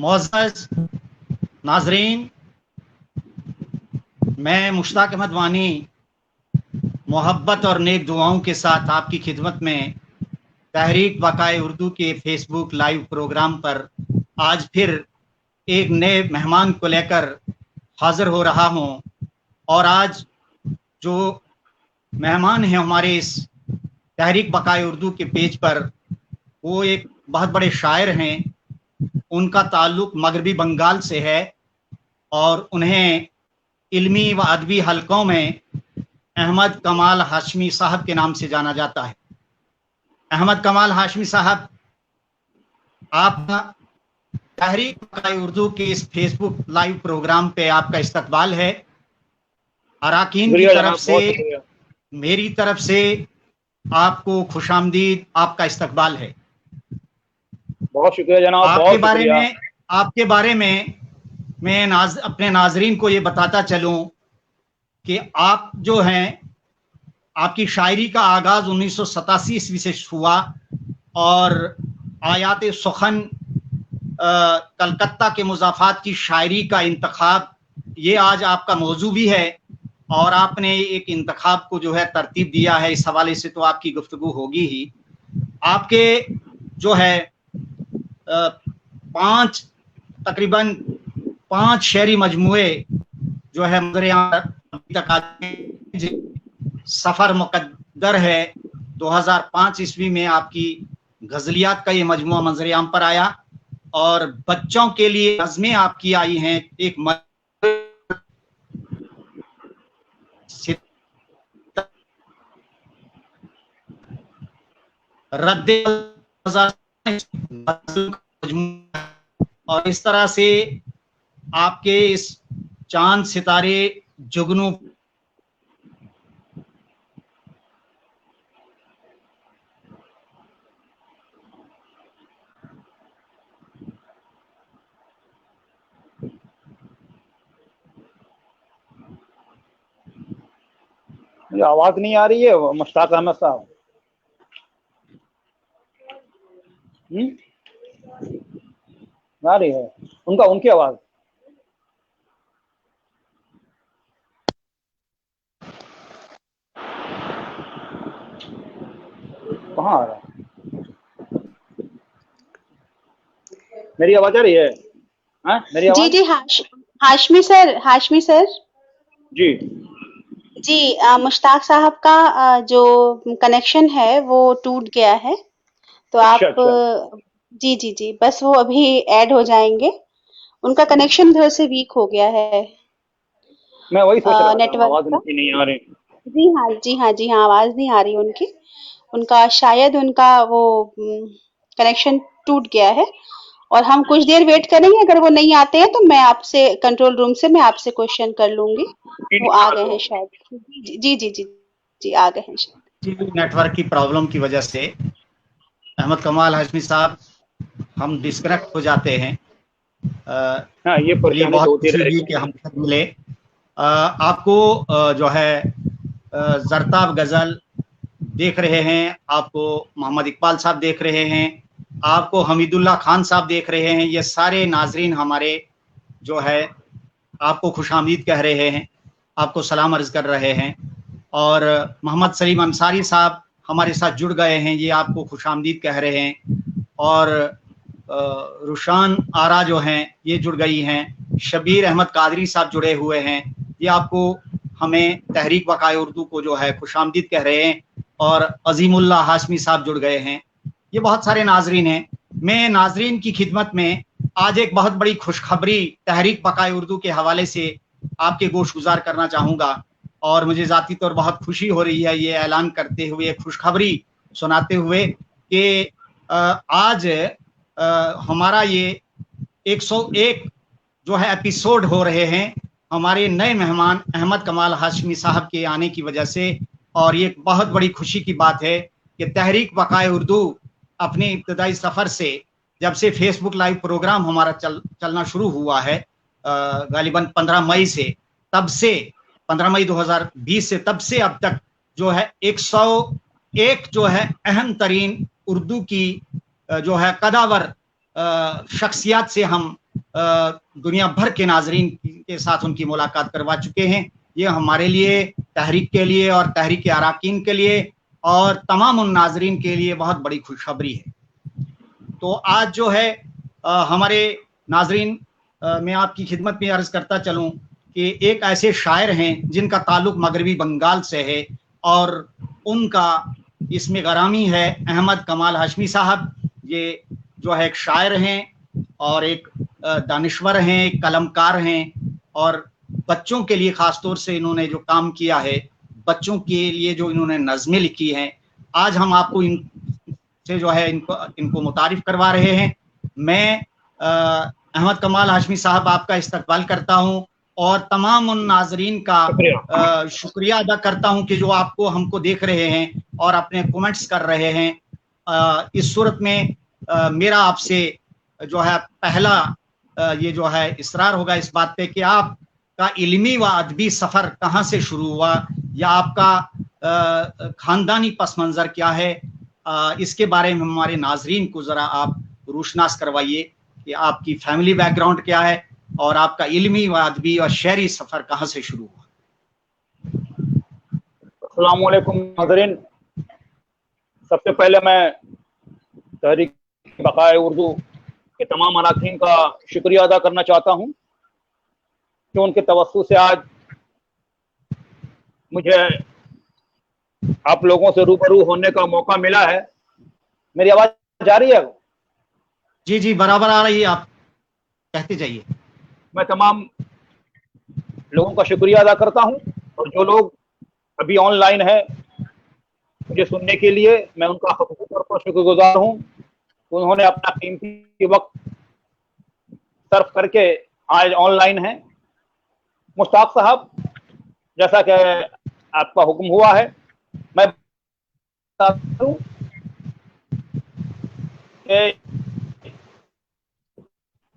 मुअज़्ज़ज़ नाज़रीन, मैं मुश्ताक अहमद वानी मोहब्बत और नेक दुआओं के साथ आपकी खिदमत में तहरीक बकाए उर्दू के फेसबुक लाइव प्रोग्राम पर आज फिर एक नए मेहमान को लेकर हाजिर हो रहा हूं। और आज जो मेहमान हैं हमारे इस तहरीक बकाए उर्दू के पेज पर, वो एक बहुत बड़े शायर हैं। उनका ताल्लुक मगरबी बंगाल से है और उन्हें इल्मी व अदबी हलकों में अहमद कमाल हाशमी साहब के नाम से जाना जाता है। अहमद कमाल हाशमी साहब, आपका तहरीक बकाए उर्दू के इस फेसबुक लाइव प्रोग्राम पे आपका इस्तकबाल है। अराकीन की तरफ से, मेरी तरफ से आपको खुशामदीद, आपका इस्तकबाल है। बहुत शुक्रिया जनाब। आपके बारे में मैं अपने नाजरीन को ये बताता चलूं कि आप जो हैं, आपकी शायरी का आगाज 1987 ईस्वी से हुआ और आयात सुखन कलकत्ता के मुज़ाफ़ात की शायरी का इंतखाब, ये आज आपका मौजू भी है और आपने एक इंतखाब को जो है तरतीब दिया है। इस हवाले से तो आपकी गुफ्तगू होगी ही। आपके जो है तकरीबन पांच शेरी मजमुए जो है सफर मुकद्दर है 2005 ईस्वी में आपकी गजलियात का ये मजमुआ मंजर-ए-आम पर आया और बच्चों के लिए नज़में आपकी आई हैं। एक रद्दे और इस तरह से आपके इस चांद सितारे जुगनू मुझे आवाज नहीं आ रही है मुश्ताक अहमद साहब। आ रही है उनकी आवाज। कहाँ आ रहा है? मेरी आवाज आ रही है? मेरी आवाज? जी हाशमी सर जी मुश्ताक साहब का जो कनेक्शन है वो टूट गया है, तो आप जी बस वो अभी ऐड हो जाएंगे। उनका कनेक्शन घर से वीक हो गया है। मैं वही सोच रहा था, नेटवर्क आवाज उनकी नहीं आ रही। जी हाँ आवाज नहीं आ रही उनका शायद उनका वो कनेक्शन टूट गया है और हम कुछ देर वेट करेंगे। अगर वो नहीं आते हैं तो मैं आपसे कंट्रोल रूम से मैं आपसे क्वेश्चन कर लूंगी। वो आ गए हैं शायद। जी आ गए हैं शायद। नेटवर्क की प्रॉब्लम की वजह से अहमद कमाल हाशमी साहब हम डिस्कनेक्ट हो जाते हैं। ये बहुत खुशी हुई कि हम मिले। आपको जो है जरताब गजल देख रहे हैं, आपको मोहम्मद इकबाल साहब देख रहे हैं, आपको हमीदुल्लाह खान साहब देख रहे हैं। ये सारे नाजरीन हमारे जो है आपको खुशामदीद कह रहे हैं, आपको सलाम अर्ज कर रहे हैं। और मोहम्मद सलीम अंसारी साहब हमारे साथ जुड़ गए हैं, ये आपको खुशामदीद कह रहे हैं। और रुशान आरा जो हैं ये जुड़ गई हैं। शबीर अहमद कादरी साहब जुड़े हुए हैं, ये आपको हमें तहरीक बकाए उर्दू को जो है खुशामदीद कह रहे हैं। और अजीमुल्लाह हाशमी साहब जुड़ गए हैं। ये बहुत सारे नाजरीन हैं। मैं नाजरीन की खिदमत में आज एक बहुत बड़ी खुशखबरी तहरीक बकाए उर्दू के हवाले से आपके गोश गुजार करना चाहूँगा और मुझे ज़ाती तौर बहुत खुशी हो रही है ये ऐलान करते हुए, खुशखबरी सुनाते हुए कि आज हमारा ये 101 जो है एपिसोड हो रहे हैं हमारे नए मेहमान अहमद कमाल हाशमी साहब के आने की वजह से। और ये बहुत बड़ी खुशी की बात है कि तहरीक बकाए उर्दू अपने इब्तदाई सफ़र से, जब से फेसबुक लाइव प्रोग्राम हमारा चलना शुरू हुआ है गालिबन 15 मई से, तब से 15 मई 2020 से तब से अब तक जो है 101 जो है अहम तरीन उर्दू की जो है कदावर शख्सियत से हम दुनिया भर के नाजरीन के साथ उनकी मुलाकात करवा चुके हैं। ये हमारे लिए, तहरीक के लिए और तहरीक अराकीन के लिए और तमाम उन नाजरीन के लिए बहुत बड़ी खुशखबरी है। तो आज जो है हमारे नाजरीन, मैं आपकी खिदमत में अर्ज करता चलूं कि एक ऐसे शायर हैं जिनका ताल्लुक मगरबी बंगाल से है और उनका इसमें गरामी है अहमद कमाल हाशमी साहब। ये जो है एक शायर हैं और एक दानिश्वर हैं, एक कलमकार हैं और बच्चों के लिए ख़ास तौर से इन्होंने जो काम किया है, बच्चों के लिए जो इन्होंने नज़में लिखी हैं, आज हम आपको इनसे जो है इनको मुतारिफ करवा रहे हैं। मैं अहमद कमाल हाशमी साहब आपका इस्तकबाल करता हूं और तमाम उन नाजरीन का शुक्रिया अदा करता हूं कि जो आपको हमको देख रहे हैं और अपने कमेंट्स कर रहे हैं। इस सूरत में मेरा आपसे जो है पहला ये जो है इसरार होगा इस बात पे कि आपका इल्मी व अदबी सफ़र कहाँ से शुरू हुआ या आपका ख़ानदानी पस मंज़र क्या है, इसके बारे में हमारे नाजरीन को ज़रा आप रोशनास करवाइए कि आपकी फैमिली बैकग्राउंड क्या है और आपका इल्मी व अदबी और शहरी सफ़र कहाँ से शुरू हुआ। अस्सलाम वालेकुम नाज़रीन, सबसे पहले मैं तहरीक बक़ाए उर्दू के तमाम अराकीन का शुक्रिया अदा करना चाहता हूँ कि उनके तवस्सु से आज मुझे आप लोगों से रूबरू होने का मौका मिला है। मेरी आवाज़ जा रही है? जी जी, बराबर आ रही है, आप कहते जाइए। मैं तमाम लोगों का शुक्रिया अदा करता हूं और जो लोग अभी ऑनलाइन है मुझे सुनने के लिए, मैं उनका ख़ुसूसी तौर पर शुक्रगुजार हूं। उन्होंने अपना कीमती वक्त सर्फ करके आज ऑनलाइन हैं। मुश्ताक साहब, जैसा कि आपका हुक्म हुआ है, मैं बताता हूं कि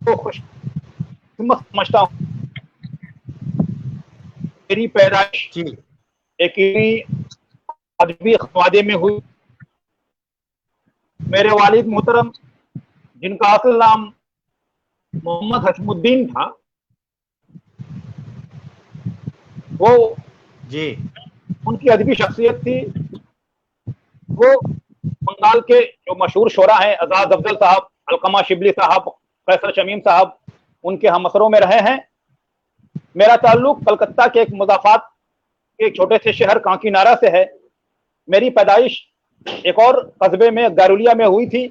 तो खुश समझता हूँ। मेरी पैदाइश एक अदबी खवादे में हुई। मेरे वालिद मोहतरम, जिनका असल नाम मोहम्मद हशमुद्दीन था, वो जी उनकी अदबी शख्सियत थी। वो बंगाल के जो मशहूर शोरा हैं, आजाद अफजल साहब, अलकमा शिबली साहब, कैसर शमीम साहब, उनके हम असरों में रहे हैं। मेरा ताल्लुक कलकत्ता के एक मुज़ाफ़ात के एक छोटे से शहर कांकीनारा से है। मेरी पैदाइश एक और कस्बे में गारुलिया में हुई थी।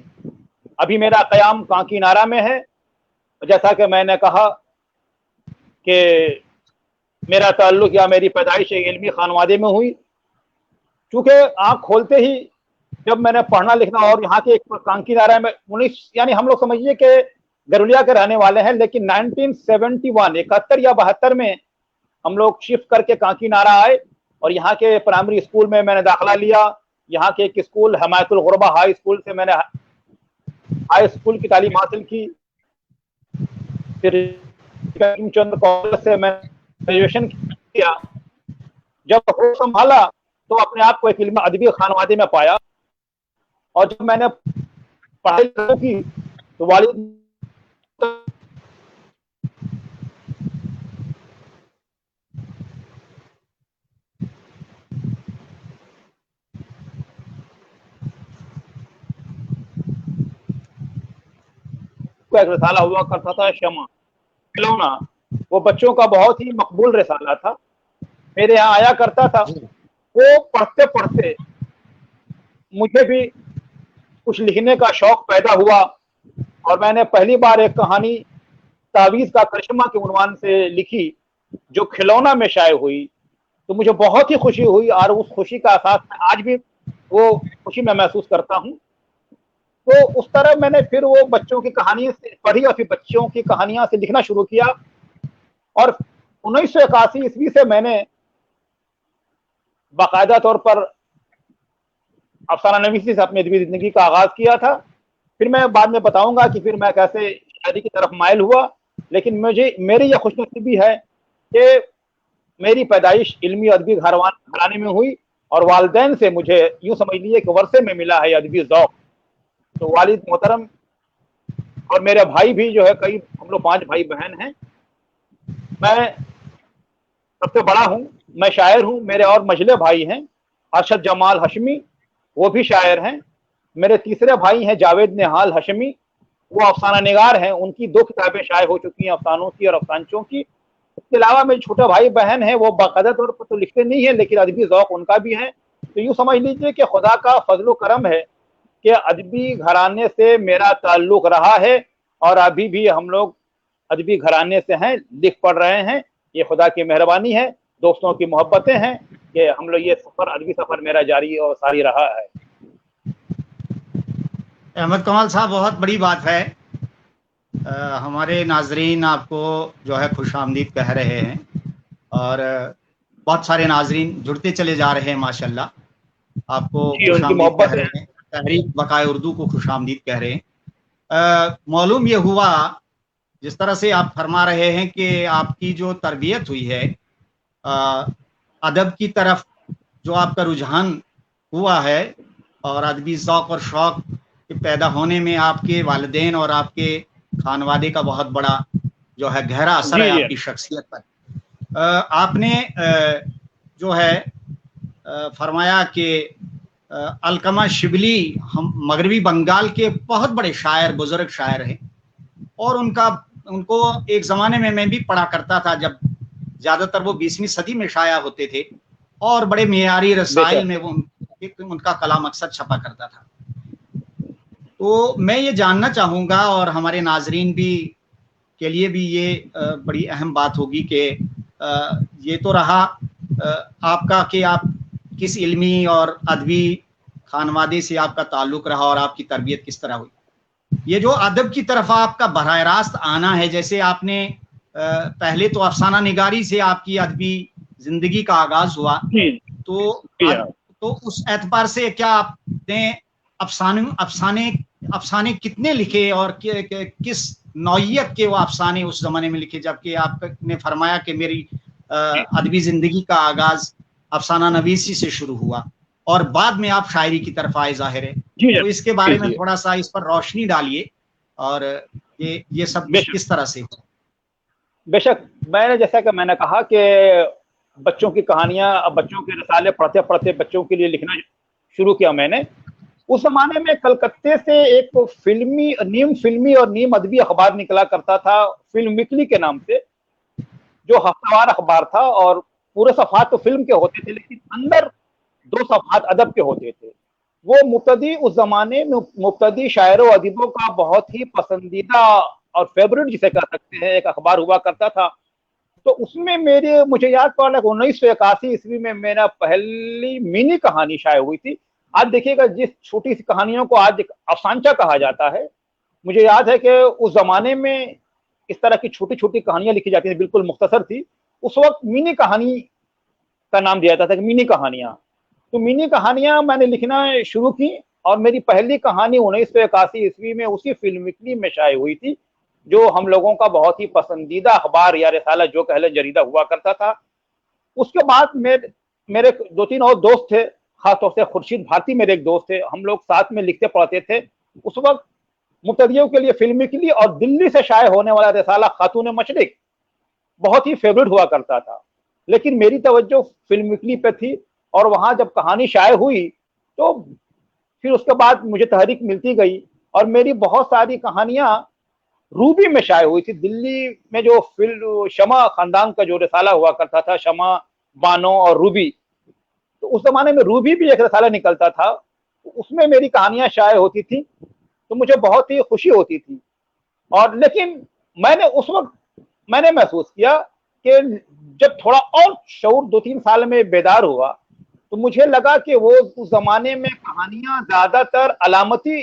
अभी मेरा क़याम कांकीनारा में है। जैसा कि मैंने कहा कि मेरा ताल्लुक या मेरी पैदाइश एक इल्मी खानवादे में हुई। चूँकि आँख खोलते ही जब मैंने पढ़ना लिखना, और यहाँ के एक कांकीनारा में 19, यानी हम लोग समझिए कि गरुलिया के रहने वाले हैं, लेकिन 1971 71 या 72 में हम लोग शिफ्ट करके कांकीनारा आए और यहाँ के प्राइमरी स्कूल में मैंने दाखिला लिया। यहाँ के एक स्कूल हमायतुल गुरबा हाई स्कूल से मैंने हाई स्कूल की तालीम हासिल की। फिर चंद्र कॉलेज से मैं ग्रेजुएशन किया। जब होश संभाला तो अपने आप को एक इल्मी अदबी खानवादे में पाया और जब मैंने पढ़ाई की तो वालिद एक रिसाला हुआ करता था, शमा खिलौना। वो बच्चों का बहुत ही मकबूल रिसाला था, मेरे यहाँ आया करता था। वो पढ़ते पढ़ते मुझे भी कुछ लिखने का शौक पैदा हुआ और मैंने पहली बार एक कहानी तावीज़ का करिश्मा के उन्वान से लिखी जो खिलौना में शाये हुई। तो मुझे बहुत ही खुशी हुई और उस खुशी का एहसास मैं आज भी वो खुशी में महसूस करता हूँ। तो उस तरह मैंने फिर वो बच्चों की कहानी से पढ़ी और फिर बच्चों की कहानियां से लिखना शुरू किया और 1981 ईस्वी से मैंने बाकायदा तौर पर अफसाना नवीसी से अपनी अदबी जिंदगी का आगाज किया था। फिर मैं बाद में बताऊंगा कि फिर मैं कैसे शायरी की तरफ माइल हुआ। लेकिन मेरी यह खुशनसीबी है कि मेरी पैदाइश इल्मी अदबी घराने में हुई और वालिदैन से मुझे यूं समझ लीजिए कि वर्षे में मिला है अदबी ज़ौक़। तो वालिद मोहतरम اور میرے भाई भी जो है, कई हम लोग 5 भाई बहन हैं। मैं सबसे बड़ा हूँ, मैं शायर हूँ। मेरे और मझले भाई हैं, अरशद जमाल हशमी, वो भी शायर हैं। मेरे तीसरे भाई हैं जावेद निहाल हशमी, वो अफसाना निगार हैं। उनकी 2 किताबें शाये हो चुकी हैं, अफसानों की और अफसानचों की। इसके अलावा मेरे छोटे भाई बहन हैं, वो बाकायदा तौर पर तो लिखते नहीं है, लेकिन अदबी ज़ौक़ उनका भी है। तो यूँ समझ लीजिए कि खुदा का फजल करम है कि अदबी घराने से मेरा ताल्लुक रहा है, और अभी भी हम लोग अदबी घराने से हैं, लिख पढ़ रहे हैं। ये खुदा की मेहरबानी है, दोस्तों की मोहब्बतें हैं कि हम लोग ये सफ़र, अदबी सफ़र मेरा जारी और सारी रहा है। अहमद कमाल साहब, बहुत बड़ी बात है। हमारे नाजरीन आपको जो है खुश आमदीद कह रहे हैं, और बहुत सारे नाजरीन जुड़ते चले जा रहे हैं माशाल्लाह। आपको खुश आमदीद कह रहे हैं, तहरीक बकाए उर्दू को खुश आमदीद कह रहे हैं। मालूम ये हुआ, जिस तरह से आप फरमा रहे हैं कि आपकी जो तरबियत हुई है अदब की तरफ, जो आपका रुझान हुआ है, और अदबी ज़ौक़ और शौक़ के पैदा होने में आपके वालिदैन और आपके खानवादे का बहुत बड़ा जो है गहरा असर है आपकी शख्सियत पर। आपने जो है फरमाया कि अलकमा शिबली हम मगरबी बंगाल के बहुत बड़े शायर, बुजुर्ग शायर हैं, और उनको एक ज़माने में मैं भी पढ़ा करता था, जब ज़्यादातर वो 20वीं सदी में शाया होते थे, और बड़े मेयारी रसाइल में वो उनका कलाम अक्सर छपा करता था। तो मैं ये जानना चाहूँगा, और हमारे नाजरीन भी के लिए भी ये बड़ी अहम बात होगी कि ये तो रहा आपका कि आप किस इल्मी और अदबी खानवादे से आपका ताल्लुक़ रहा और आपकी तरबियत किस तरह हुई। ये जो अदब की तरफ आपका बराह रास्त आना है, जैसे आपने पहले तो अफसाना निगारी से आपकी अदबी ज़िंदगी का आगाज़ हुआ, तो उस एतबार से क्या आपने अफसाने कितने लिखे, और किस नौइयत के वो अफसाने उस ज़माने में लिखे, जबकि आपने फरमाया कि मेरी अदबी ज़िंदगी का आगाज़ अफसाना नवीसी से शुरू हुआ, और बाद में आप शायरी की तरफ आए, ज़ाहिर है। तो इसके बारे में थोड़ा सा इस पर रोशनी डालिए, और ये सब किस तरह से हुआ। बेशक, मैंने जैसा कि मैंने कहा कि बच्चों की कहानियां, बच्चों के रसाले पढ़ते पढ़ते बच्चों के लिए लिखना शुरू किया मैंने। उस जमाने में कलकत्ते से एक नीम फिल्मी और नीम अदबी अखबार निकला करता था, फिल्म वीकली के नाम से, जो हफ्तावार अखबार था, और पूरे सफ़ात तो फिल्म के होते थे, लेकिन अंदर 2 सफ़ात अदब के होते थे। वो मुब्तदी, उस जमाने में मुब्तदी शायरों अदीबों का बहुत ही पसंदीदा और फेवरेट जिसे कह सकते हैं एक अखबार हुआ करता था। तो उसमें मुझे याद पड़ा कि 1981 ईस्वी में मेरा पहली मिनी कहानी शाये हुई थी। आज देखिएगा, जिस छोटी सी कहानियों को आज अफसानचा कहा जाता है, मुझे याद है कि उस जमाने में इस तरह की छोटी छोटी कहानियां लिखी जाती थी, बिल्कुल मुख्तसर थी। उस वक्त मिनी कहानी का नाम दिया जाता था कि मिनी कहानियां। तो मिनी कहानियां मैंने लिखना शुरू की, और मेरी पहली कहानी 1981 ईस्वी में उसी फिल्म वीकली में शाये हुई थी, जो हम लोगों का बहुत ही पसंदीदा अखबार या रिसाला जो कह लें जरीदा हुआ करता था। उसके बाद मेरे 2-3 और दोस्त थे, खासतौर से खुर्शीद भारती मेरे एक दोस्त थे, हम लोग साथ में लिखते पढ़ते थे। उस वक्त मुब्तदियों के लिए फिल्म वीकली और दिल्ली से शाये होने वाला रिसाला खातून मशरिक बहुत ही फेवरेट हुआ करता था, लेकिन मेरी तवज्जो फिल्म वीकली पे थी। और वहां जब कहानी शाये हुई, तो फिर उसके बाद मुझे तहरीक मिलती गई, और मेरी बहुत सारी कहानियां रूबी में शाये हुई थी। दिल्ली में जो फिल्म शमा खानदान का जो रिसाला हुआ करता था, शमा, बानो और रूबी, तो उस जमाने में रूबी भी एक रिसाला निकलता था, उसमें मेरी कहानियां शाये होती थी, तो मुझे बहुत ही खुशी होती थी। और लेकिन उस वक्त मैंने महसूस किया कि जब थोड़ा और शऊर 2-3 साल में बेदार हुआ, तो मुझे लगा कि वो उस जमाने में कहानियां ज्यादातर अलामती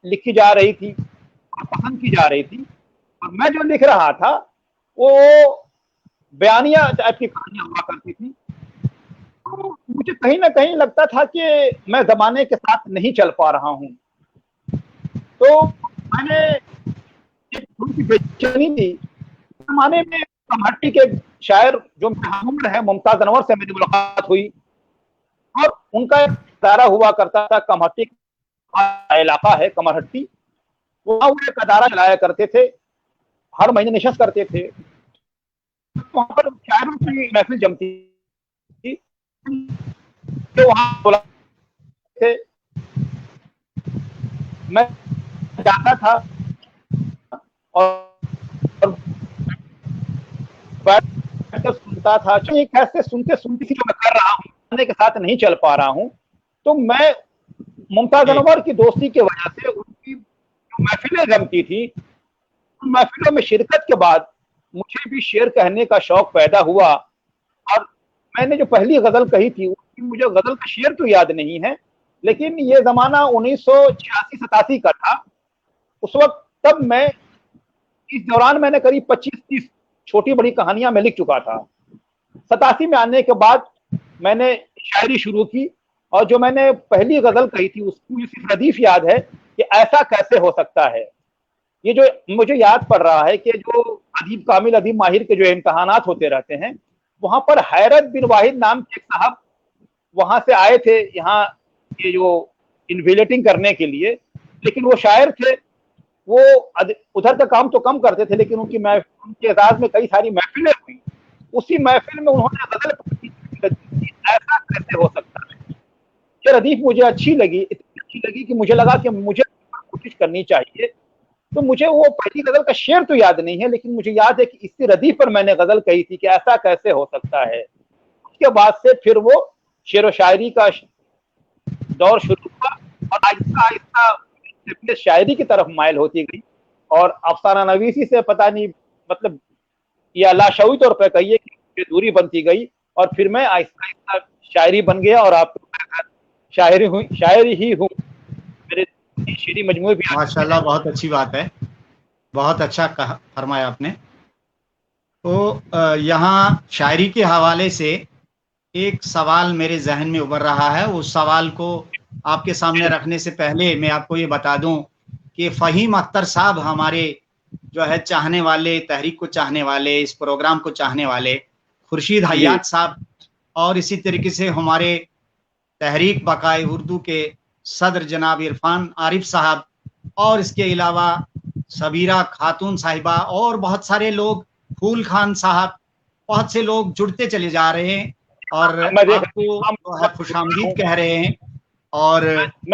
लिखी जा रही थी और पसंद की जा रही थी, और मैं जो लिख रहा था वो बयानिया टाइप की कहानियां हुआ करती थी। तो मुझे कहीं ना कहीं लगता था कि मैं जमाने के साथ नहीं चल पा रहा हूं। तो मैंने एक थोड़ी सी बेचैनी थी। जमाने में कमहट्टी के शायर जो हमउम्र है मुमताज अनवर से मेरी मुलाकात हुई, और उनका एक दायरा हुआ करता था, कमहट्टी का इलाका है कमरहट्टी, वहाँ वो एक अदारा चलाया करते थे, हर महीने नशस्त करते थे, वहाँ पर शायरों की महफिल जमती थी, तो वहाँ बुलाते थे, मैं जाता था और बैठकर सुनता था। ये कैसे सुनते सुनते जो मैं कर रहा हूँ, गाने के साथ नहीं चल पा रहा हूँ, तो मैं मुमताज अनवर की दोस्ती की वजह से उनकी जो महफिलें जमती थी, उन महफिलों में शिरकत के बाद मुझे भी शेर कहने का शौक पैदा हुआ। और मैंने जो पहली गजल कही थी, उसकी मुझे गजल का शेर तो याद नहीं है, लेकिन ये जमाना 1986-87 का था। उस वक्त तब मैं, इस दौरान मैंने करीब 25-30 छोटी बड़ी कहानियां मैं लिख चुका था। 87 में आने के बाद मैंने शायरी शुरू की, और जो मैंने पहली गजल कही थी उसकी मुझे सिर्फ रदीफ याद है कि ऐसा कैसे हो सकता है। ये जो मुझे याद पड़ रहा है कि जो अदीब कामिल, अदीब माहिर के जो इम्तहानात होते रहते हैं, वहां पर हैरत बिन वाहिद नाम के एक साहब वहां से आए थे यहाँ, ये जो इन्विजिलेटिंग करने के लिए, लेकिन वो शायर थे, वो उधर का काम तो कम करते थे, लेकिन उनके एजाज में कई सारी महफिलें हुई। उसी महफिल में उन्होंने गजल पढ़ी, ऐसा कैसे हो सकता है। ये रदीफ मुझे अच्छी लगी, इतनी अच्छी लगी कि मुझे लगा कि मुझे कोशिश करनी चाहिए। तो मुझे वो पहली गजल का शेर तो याद नहीं है, लेकिन मुझे याद है कि इसी रदीफ पर मैंने गजल कही थी कि ऐसा कैसे हो सकता है। उसके बाद से फिर वो शेर व शायरी का दौर शुरू हुआ, और आहिस्ता आहिस्ता शायरी की तरफ माइल होती गई, और अफसाना नवीसी से पता नहीं, मतलब या लाशऊरी तौर पर कहिए कि दूरी बनती गई, और फिर मैं आहिस्ता आहिस्ता शायरी बन गया, और आपको शायरी ही हूँ। मेरे शेरी मजमूए भी माशाल्लाह, बहुत अच्छी बात है, बहुत अच्छा कहा, फरमाया आपने। तो यहाँ शायरी के हवाले से एक सवाल मेरे जहन में उभर रहा है। उस सवाल को आपके सामने रखने से पहले मैं आपको ये बता दूं कि फ़हीम अख्तर साहब हमारे जो है चाहने वाले, तहरीक को चाहने वाले, इस प्रोग्राम को चाहने वाले, खुर्शीद हयात साहब, और इसी तरीके से हमारे तहरीक बकाए उर्दू के सदर जनाब इरफान आरिफ साहब, और इसके अलावा सबीरा खातून साहिबा, और बहुत सारे लोग, फूल खान साहब, बहुत से लोग जुड़ते चले जा रहे हैं और आपको जो है खुशामदीद कह रहे हैं, और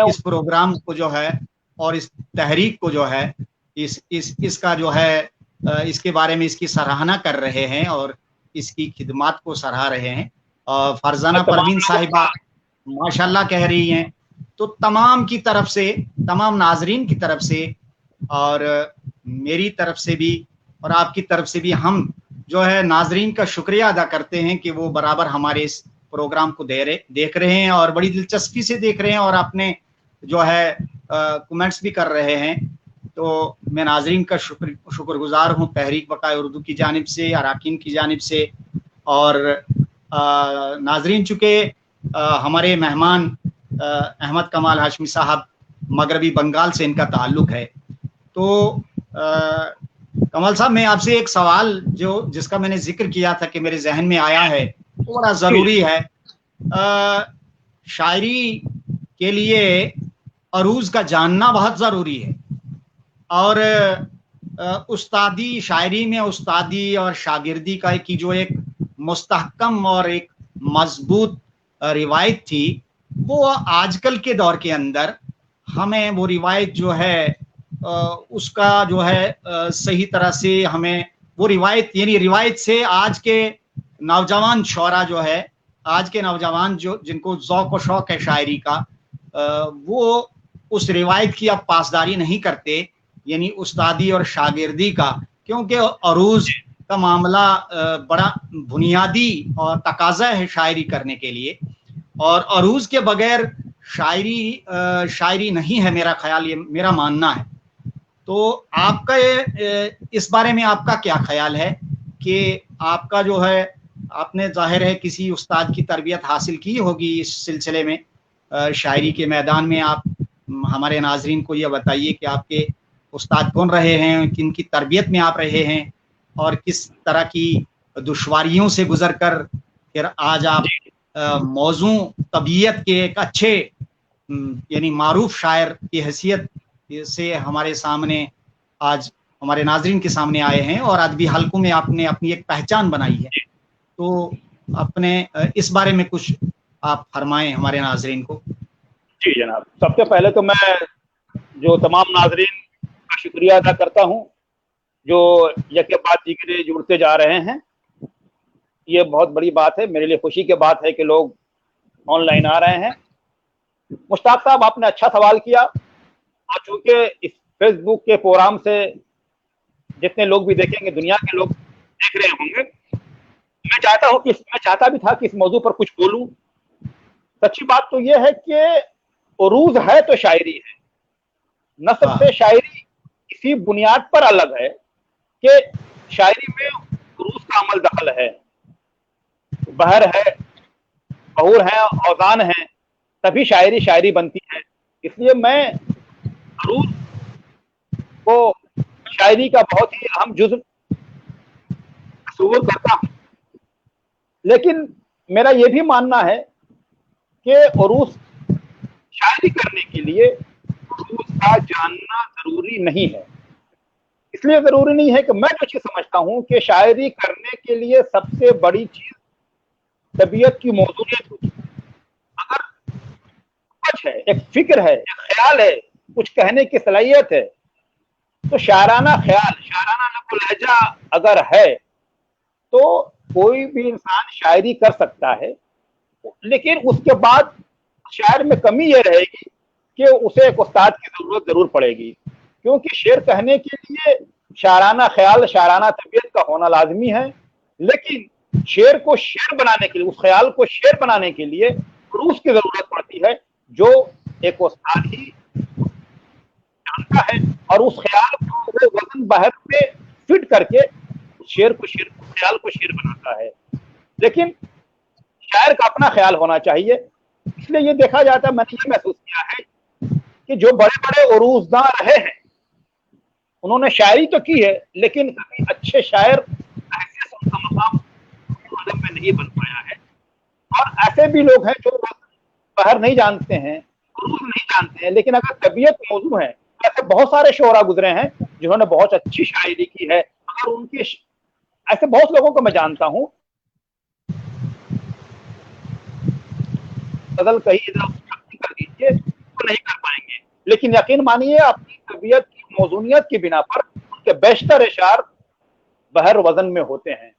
इस प्रोग्राम को जो है, और इस तहरीक को जो है, इसका जो है, इसके बारे में इसकी सराहना कर रहे हैं और इसकी खिदमत को सराह रहे हैं। और फरजाना परवीन साहिबा माशाल्लाह कह रही हैं। तो तमाम की तरफ से, तमाम नाजरीन की तरफ से, और मेरी तरफ से भी और आपकी तरफ से भी, हम जो है नाजरीन का शुक्रिया अदा करते हैं कि वो बराबर हमारे इस प्रोग्राम को देख रहे हैं, और बड़ी दिलचस्पी से देख रहे हैं, और अपने जो है कमेंट्स भी कर रहे हैं। तो मैं नाजरीन का शुक्रगुजार हूँ, तहरीक बकाए उर्दू की जानिब से, अराकीन की जानिब से। और नाजरीन, चूँकि हमारे मेहमान अहमद कमाल हाशमी साहब, मगरबी बंगाल से इनका ताल्लुक है, तो कमल साहब, मैं आपसे एक सवाल जिसका मैंने जिक्र किया था कि मेरे जहन में आया है, वो बड़ा ज़रूरी है। शायरी के लिए अरूज का जानना बहुत ज़रूरी है, और उस्तादी, शायरी में उस्तादी और शागिर्दी का की जो एक मुस्तहकम और एक मजबूत रिवायत थी, वो आजकल के दौर के अंदर हमें वो रिवायत जो है, उसका जो है सही तरह से हमें वो रिवायत, यानी रिवायत से आज के नौजवान शौरा जो है, आज के नौजवान जो जिनको ज़ौक़ व शौक़ है शायरी का, वो उस रिवायत की अब पासदारी नहीं करते, यानी उस्तादी और शागिर्दी का, क्योंकि अरूज का मामला बड़ा बुनियादी और तकाजा है शायरी करने के लिए, और अरूज के बगैर शायरी नहीं है, मेरा ख्याल, ये मेरा मानना है। तो आपका इस बारे में आपका क्या ख्याल है कि आपका जो है, आपने जाहिर है किसी उस्ताद की तरबियत हासिल की होगी इस सिलसिले में, शायरी के मैदान में। आप हमारे नाजरीन को ये बताइए कि आपके उस्ताद कौन रहे हैं, किन की तरबियत में आप रहे हैं, और किस तरह की दुश्वारियों से गुजर कर फिर आज आप मौजू तबीयत के एक अच्छे, यानी मारूफ शायर की हैसियत سے हमारे सामने आज हमारे नाजरीन के सामने आए हैं और अदबी हलकों में आपने अपनी एक पहचान बनाई है, तो अपने इस बारे में कुछ आप फरमाएं हमारे नाजरीन को। जी जनाब, सबसे पहले तो मैं जो तमाम नाजरीन का शुक्रिया अदा करता हूँ जो यके बाद दीगरे जुड़ते जा रहे हैं। ये बहुत बड़ी बात है, मेरे लिए खुशी की बात है कि लोग ऑनलाइन आ रहे हैं। मुश्ताक साहब, आपने अच्छा सवाल किया, और चूंकि इस फेसबुक के प्रोग्राम से जितने लोग भी देखेंगे, दुनिया के लोग देख रहे होंगे, मैं चाहता भी था कि इस मौजू पर कुछ बोलूं। सच्ची बात तो यह है कि उरूज है तो शायरी है। नस्र से शायरी इसी बुनियाद पर अलग है कि शायरी में उरूज का अमल दखल है, बहर है, बहूर है, औजान है, तभी शायरी बनती है। इसलिए मैं उरूज को शायरी का बहुत ही अहम जुज़ तस्वुर करता हूँ, लेकिन मेरा यह भी मानना है कि उरूज शायरी करने के लिए उरूज का जानना जरूरी नहीं है। इसलिए जरूरी नहीं है कि मैं कुछ समझता हूं कि शायरी करने के लिए सबसे बड़ी चीज तबीयत की मौजूदियत होती है। अगर कुछ है, एक फिक्र है, एक ख्याल है, कुछ कहने की सलाहियत है, तो शायराना ख्याल, शायराना नक़्ल लहजा अगर है तो कोई भी इंसान शायरी कर सकता है। लेकिन उसके बाद शायर में कमी यह रहेगी कि उसे एक उस्ताद की जरूरत जरूर पड़ेगी, क्योंकि शेर कहने के लिए शायराना ख्याल, शायराना तबीयत का होना लाजमी है। लेकिन शेर को शेर बनाने के लिए, उस ख्याल को शेर बनाने के लिए उरूज की जरूरत पड़ती है, जो एक उस्ताद ही जानता है, और उस ख्याल को वो वजन बहर पे फिट करके शेर को शेर, ख्याल को शेर बनाता है। लेकिन शायर का अपना ख्याल होना चाहिए। इसलिए ये देखा जाता है, मैंने ये महसूस किया है कि जो बड़े बड़े उरूजदां रहे हैं, उन्होंने शायरी तो की है, लेकिन कभी अच्छे शायर हैसियत उनका मकाम अदब में नहीं बन पाया है। और ऐसे भी लोग हैं जो बहर नहीं जानते हैं, उरूज नहीं जानते हैं, लेकिन अगर तबीयत मौजू है, तो ऐसे बहुत सारे शोरा गुजरे हैं जिन्होंने बहुत अच्छी शायरी की है। अगर उनके ऐसे बहुत लोगों को मैं जानता हूँ, गजल कही कर दीजिए तो नहीं कर पाएंगे, लेकिन यकीन मानिए अपनी तबीयत की मौजूनियत की बिना पर उनके बेशतर इशार बहर वजन में होते हैं।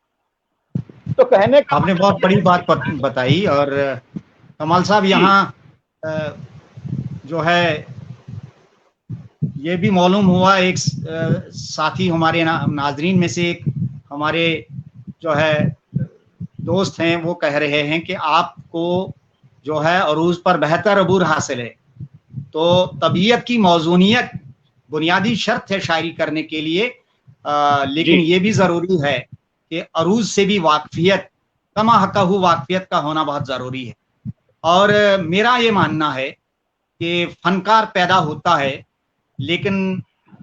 तो कहने का आपने बहुत बड़ी बात बताई। और कमाल साहब, यहाँ जो है ये भी मालूम हुआ, एक साथी हमारे नाजरीन में से एक हमारे जो है दोस्त हैं, वो कह रहे हैं कि आपको जो है अरूज पर बेहतर अबूर हासिल है। तो तबीयत की मौजूनियत बुनियादी शर्त है शायरी करने के लिए, लेकिन ये भी ज़रूरी है कि अरूज से भी वाकफियत, कमा हक़हू वाकफियत का होना बहुत ज़रूरी है। और मेरा ये मानना है कि फनकार पैदा होता है, लेकिन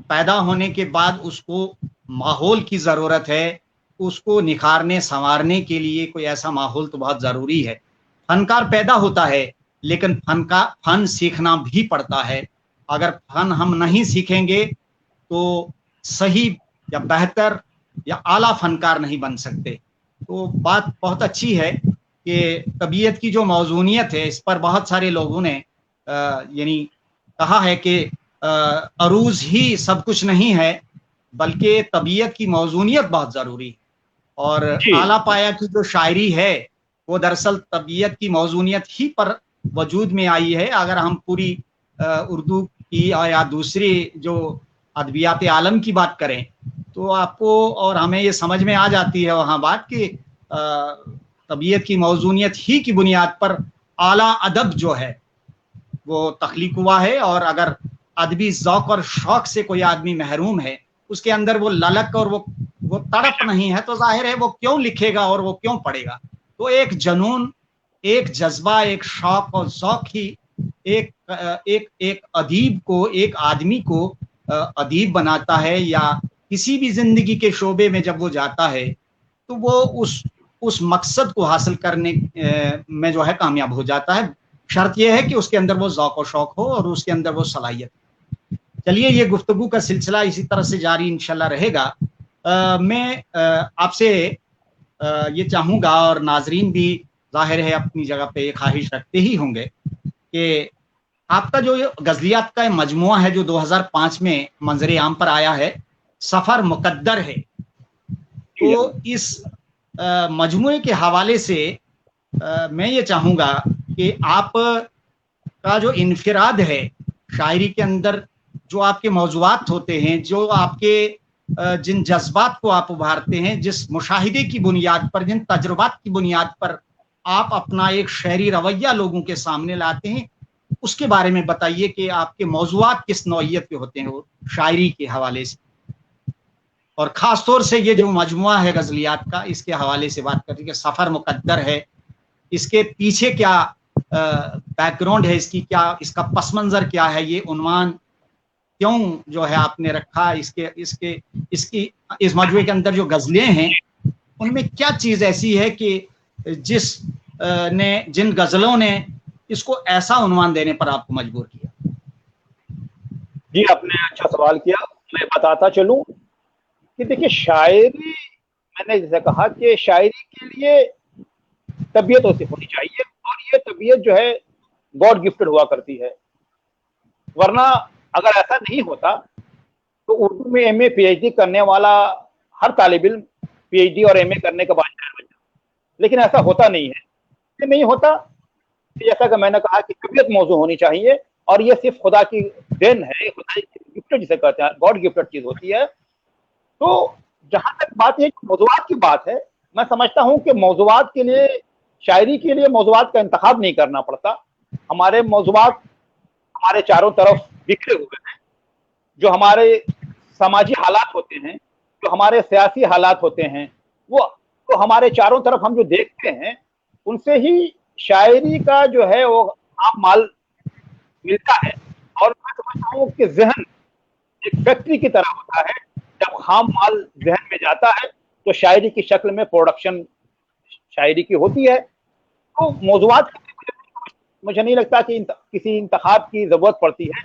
पैदा होने के बाद उसको माहौल की ज़रूरत है, उसको निखारने संवारने के लिए कोई ऐसा माहौल तो बहुत ज़रूरी है। फनकार पैदा होता है, लेकिन फन सीखना भी पड़ता है। अगर फन हम नहीं सीखेंगे तो सही या बेहतर या आला फनकार नहीं बन सकते। तो बात बहुत अच्छी है कि तबीयत की जो मौजूनियत है, इस पर बहुत सारे लोगों ने यानी कहा है कि अरूज ही सब कुछ नहीं है, बल्कि तबीयत की मौजूनियत बहुत ज़रूरी है। और आला पाया की जो शायरी है वो दरअसल तबीयत की मौजूनियत ही पर वजूद में आई है। अगर हम पूरी उर्दू की या दूसरी जो अदबियात आलम की बात करें, तो आपको और हमें ये समझ में आ जाती है वहाँ बात कि तबीयत की मौजूनियत ही की बुनियाद पर आला अदब जो है वो तख्लीक हुआ है। और अगर अदबी ज़ौक़ और शौक़ से कोई आदमी महरूम है, उसके अंदर वो ललक और वो तड़प नहीं है, तो जाहिर है वो क्यों लिखेगा और वो क्यों पढ़ेगा। तो एक जनून, एक जज्बा, एक शौक़ और ज़ौक़ ही एक अदीब को, एक आदमी को अदीब बनाता है, या किसी भी जिंदगी के शोबे में जब वो जाता है तो वो उस मकसद को हासिल करने में जो है कामयाब हो जाता है। शर्त यह है कि उसके अंदर वो ज़ौक़ और शौक़ हो और उसके अंदर वो सलाहियत। चलिए, ये गुफ्तगू का सिलसिला इसी तरह से जारी इंशाल्लाह रहेगा। मैं आपसे ये चाहूँगा, और नाजरीन भी जाहिर है अपनी जगह पे ये ख्वाहिश रखते ही होंगे, कि आपका जो ये गज़लियात का मजमुआ है जो 2005 में मंजर आम पर आया है, सफ़र मुकद्दर है, तो इस मजमुए के हवाले से मैं ये चाहूँगा कि आप का जो इनफिराद है शायरी के अंदर, जो आपके मौज़ूआत होते हैं, जो आपके जिन जज्बात को आप उभारते हैं, जिस मुशाहिदे की बुनियाद पर, जिन तजुर्बात की बुनियाद पर आप अपना एक शायरी रवैया लोगों के सामने लाते हैं, उसके बारे में बताइए कि आपके मौज़ूआत किस नौइयत के होते हैं वो शायरी के हवाले से, और ख़ास तौर से ये जो मजमुआ है गज़लियात का, इसके हवाले से बात करें कि सफ़र मुकद्दर है, इसके पीछे क्या बैकग्राउंड है, इसकी क्या, इसका पस मंज़र क्या है, ये उन्वान क्यों जो है आपने रखा, इसकी इस मजमुए के अंदर जो गज़लें हैं उनमें क्या चीज़ ऐसी है कि जिन गज़लों ने इसको ऐसा उन्वान देने पर आपको मजबूर किया? जी, आपने अच्छा सवाल किया। मैं बताता चलूं कि देखिए, शायरी, मैंने जैसे कहा कि शायरी के लिए तबीयत होती होनी चाहिए, और ये तबीयत जो है गॉड गिफ्टेड हुआ करती है, वरना अगर ऐसा नहीं होता तो उर्दू में एमए पीएचडी करने वाला हर तालिब इल्म पीएचडी और एमए करने के बाद शायर बन जाता, लेकिन ऐसा होता नहीं है। ये नहीं होता, जैसा कि मैंने कहा कि तबीयत मौजू होनी चाहिए, और ये सिर्फ खुदा की देन है, खुदा की गिफ्टेड जिसे कहते हैं, गॉड गिफ्टेड चीज होती है। तो जहां तक बात है मौजूआत की बात है, मैं समझता हूं कि मौजूआत के लिए, शायरी के लिए मौजूआत का इंतखाब नहीं करना पड़ता। हमारे मौजूआत हमारे चारों तरफ बिखरे हुए हैं। जो हमारे समाजी हालात होते हैं, जो हमारे सियासी हालात होते हैं, वो तो हमारे चारों तरफ हम जो देखते हैं, उनसे ही शायरी का जो है वो आम माल मिलता है। और मैं समझता हूँ कि जहन एक फैक्ट्री की तरह होता है, जब खाम माल जहन में जाता है तो शायरी की शक्ल में प्रोडक्शन शायरी की होती है। तो मौजूआत मुझे नहीं लगता कि किसी इंतखाब की जरूरत पड़ती है,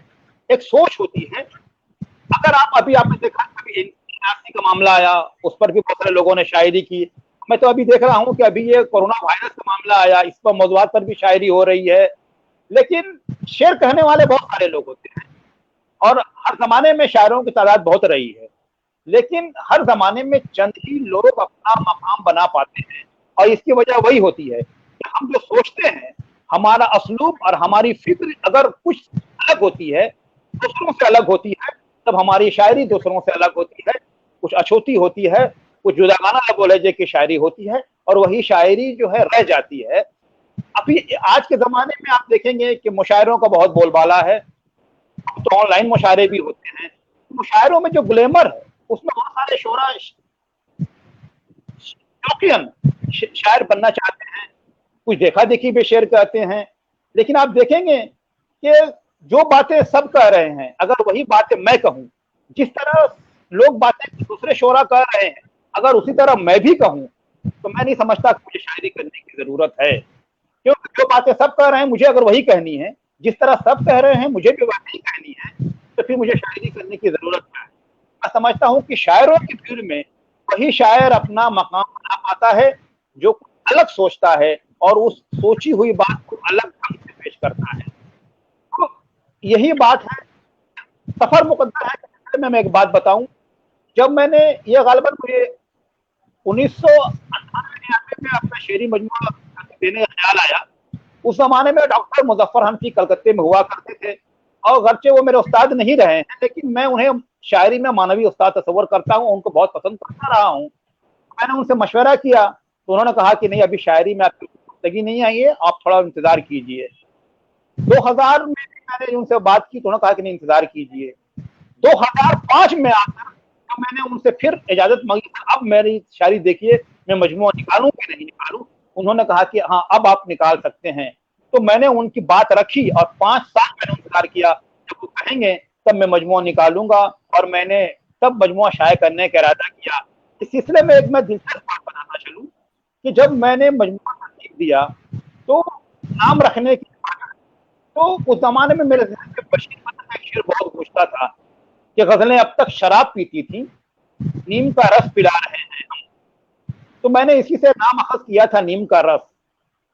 एक सोच होती है। अगर आपने देखा कभी एनआरसी का मामला आया, उस पर भी बहुत सारे लोगों ने शायरी की। मैं तो अभी देख रहा हूँ कि अभी ये कोरोना वायरस का मामला आया, इस पर मौजूआत पर भी शायरी हो रही है। लेकिन शेर कहने वाले बहुत सारे लोग होते हैं, और हर जमाने में शायरों की तादाद बहुत रही है, लेकिन हर जमाने में चंद ही लोग अपना मकाम बना पाते हैं। और इसकी वजह वही होती है कि हम जो सोचते हैं, हमारा असलूब और हमारी फिक्र अगर कुछ अलग होती है, दूसरों से अलग होती है, तब हमारी शायरी दूसरों से अलग होती है, कुछ अछूती होती है, कुछ जुदागाना लबो लहजे की शायरी होती है, और वही शायरी जो है रह जाती है। अभी आज के जमाने में आप देखेंगे कि मुशायरों का बहुत बोलबाला है, तो ऑनलाइन मुशायरे भी होते हैं। मुशायरों में जो ग्लैमर है, उसमें बहुत सारे शोरा शौकीन शायर बनना चाहते हैं, कुछ देखा देखी भी शेर कहते हैं। लेकिन आप देखेंगे कि जो बातें सब कह रहे हैं, अगर वही बातें मैं कहूं, जिस तरह लोग बातें दूसरे शोरा कह रहे हैं, अगर उसी तरह मैं भी कहूं, तो मैं नहीं समझता कि मुझे शायरी करने की जरूरत है। क्योंकि जो बातें सब कह रहे हैं, मुझे अगर वही कहनी है, जिस तरह सब कह रहे हैं मुझे भी वही कहनी है, तो फिर मुझे शायरी करने की जरूरत है। मैं समझता हूँ कि शायरों की भीड़ में वही शायर अपना मकाम बना पाता है जो अलग सोचता है और उस सोची हुई बात को अलग ढंग से पेश करता है। तो यही बात है। सफर मुकद्दर है में मैं एक बात बताऊं, जब मैंने ये गालिबन मुझे 1998 में अपना शेरी मजमूआ देने का ख्याल आया। उस जमाने में डॉक्टर मुजफ्फर हनफी कलकत्ते में हुआ करते थे, और गरचे वो मेरे उस्ताद नहीं रहे हैं, लेकिन मैं उन्हें शायरी में मानवी उस्ताद तस्वर करता हूँ, उनको बहुत पसंद करता रहा हूँ। मैंने उनसे मशवरा किया तो उन्होंने कहा कि नहीं, अभी शायरी में आपकी पुख्तगी नहीं आई है, आप थोड़ा इंतजार कीजिए। 2000 में मैंने उनसे बात की तो उन्होंने कहा कि नहीं, इंतजार कीजिए। 2005 में आकर तो मैंने उनसे फिर इजाजत मांगी, अब मेरी शायरी देखिए, मैं मजमूआ निकालूं कि नहीं निकालूं। उन्होंने कहा कि हाँ, अब आप निकाल सकते हैं। तो मैंने उनकी बात रखी और 5 साल मैंने इंतजार किया, जब वो कहेंगे तब मैं मजमूआ निकालूंगा, और मैंने तब मजमूआ शाये करने का इरादा किया। इस सिलसिले में एक मैं दिलचस्प बात बताना चलूं कि जब मैंने मजमूआ तरतीब दिया तो नाम रखने की, तो उस जमाने में मेरे ज़हन में बशीर का एक शेर बहुत गूंजता था कि गजलें अब तक शराब पीती थी, नीम का रस पिला रहे हैं हम। तो मैंने इसी से नाम अखज किया था नीम का रस।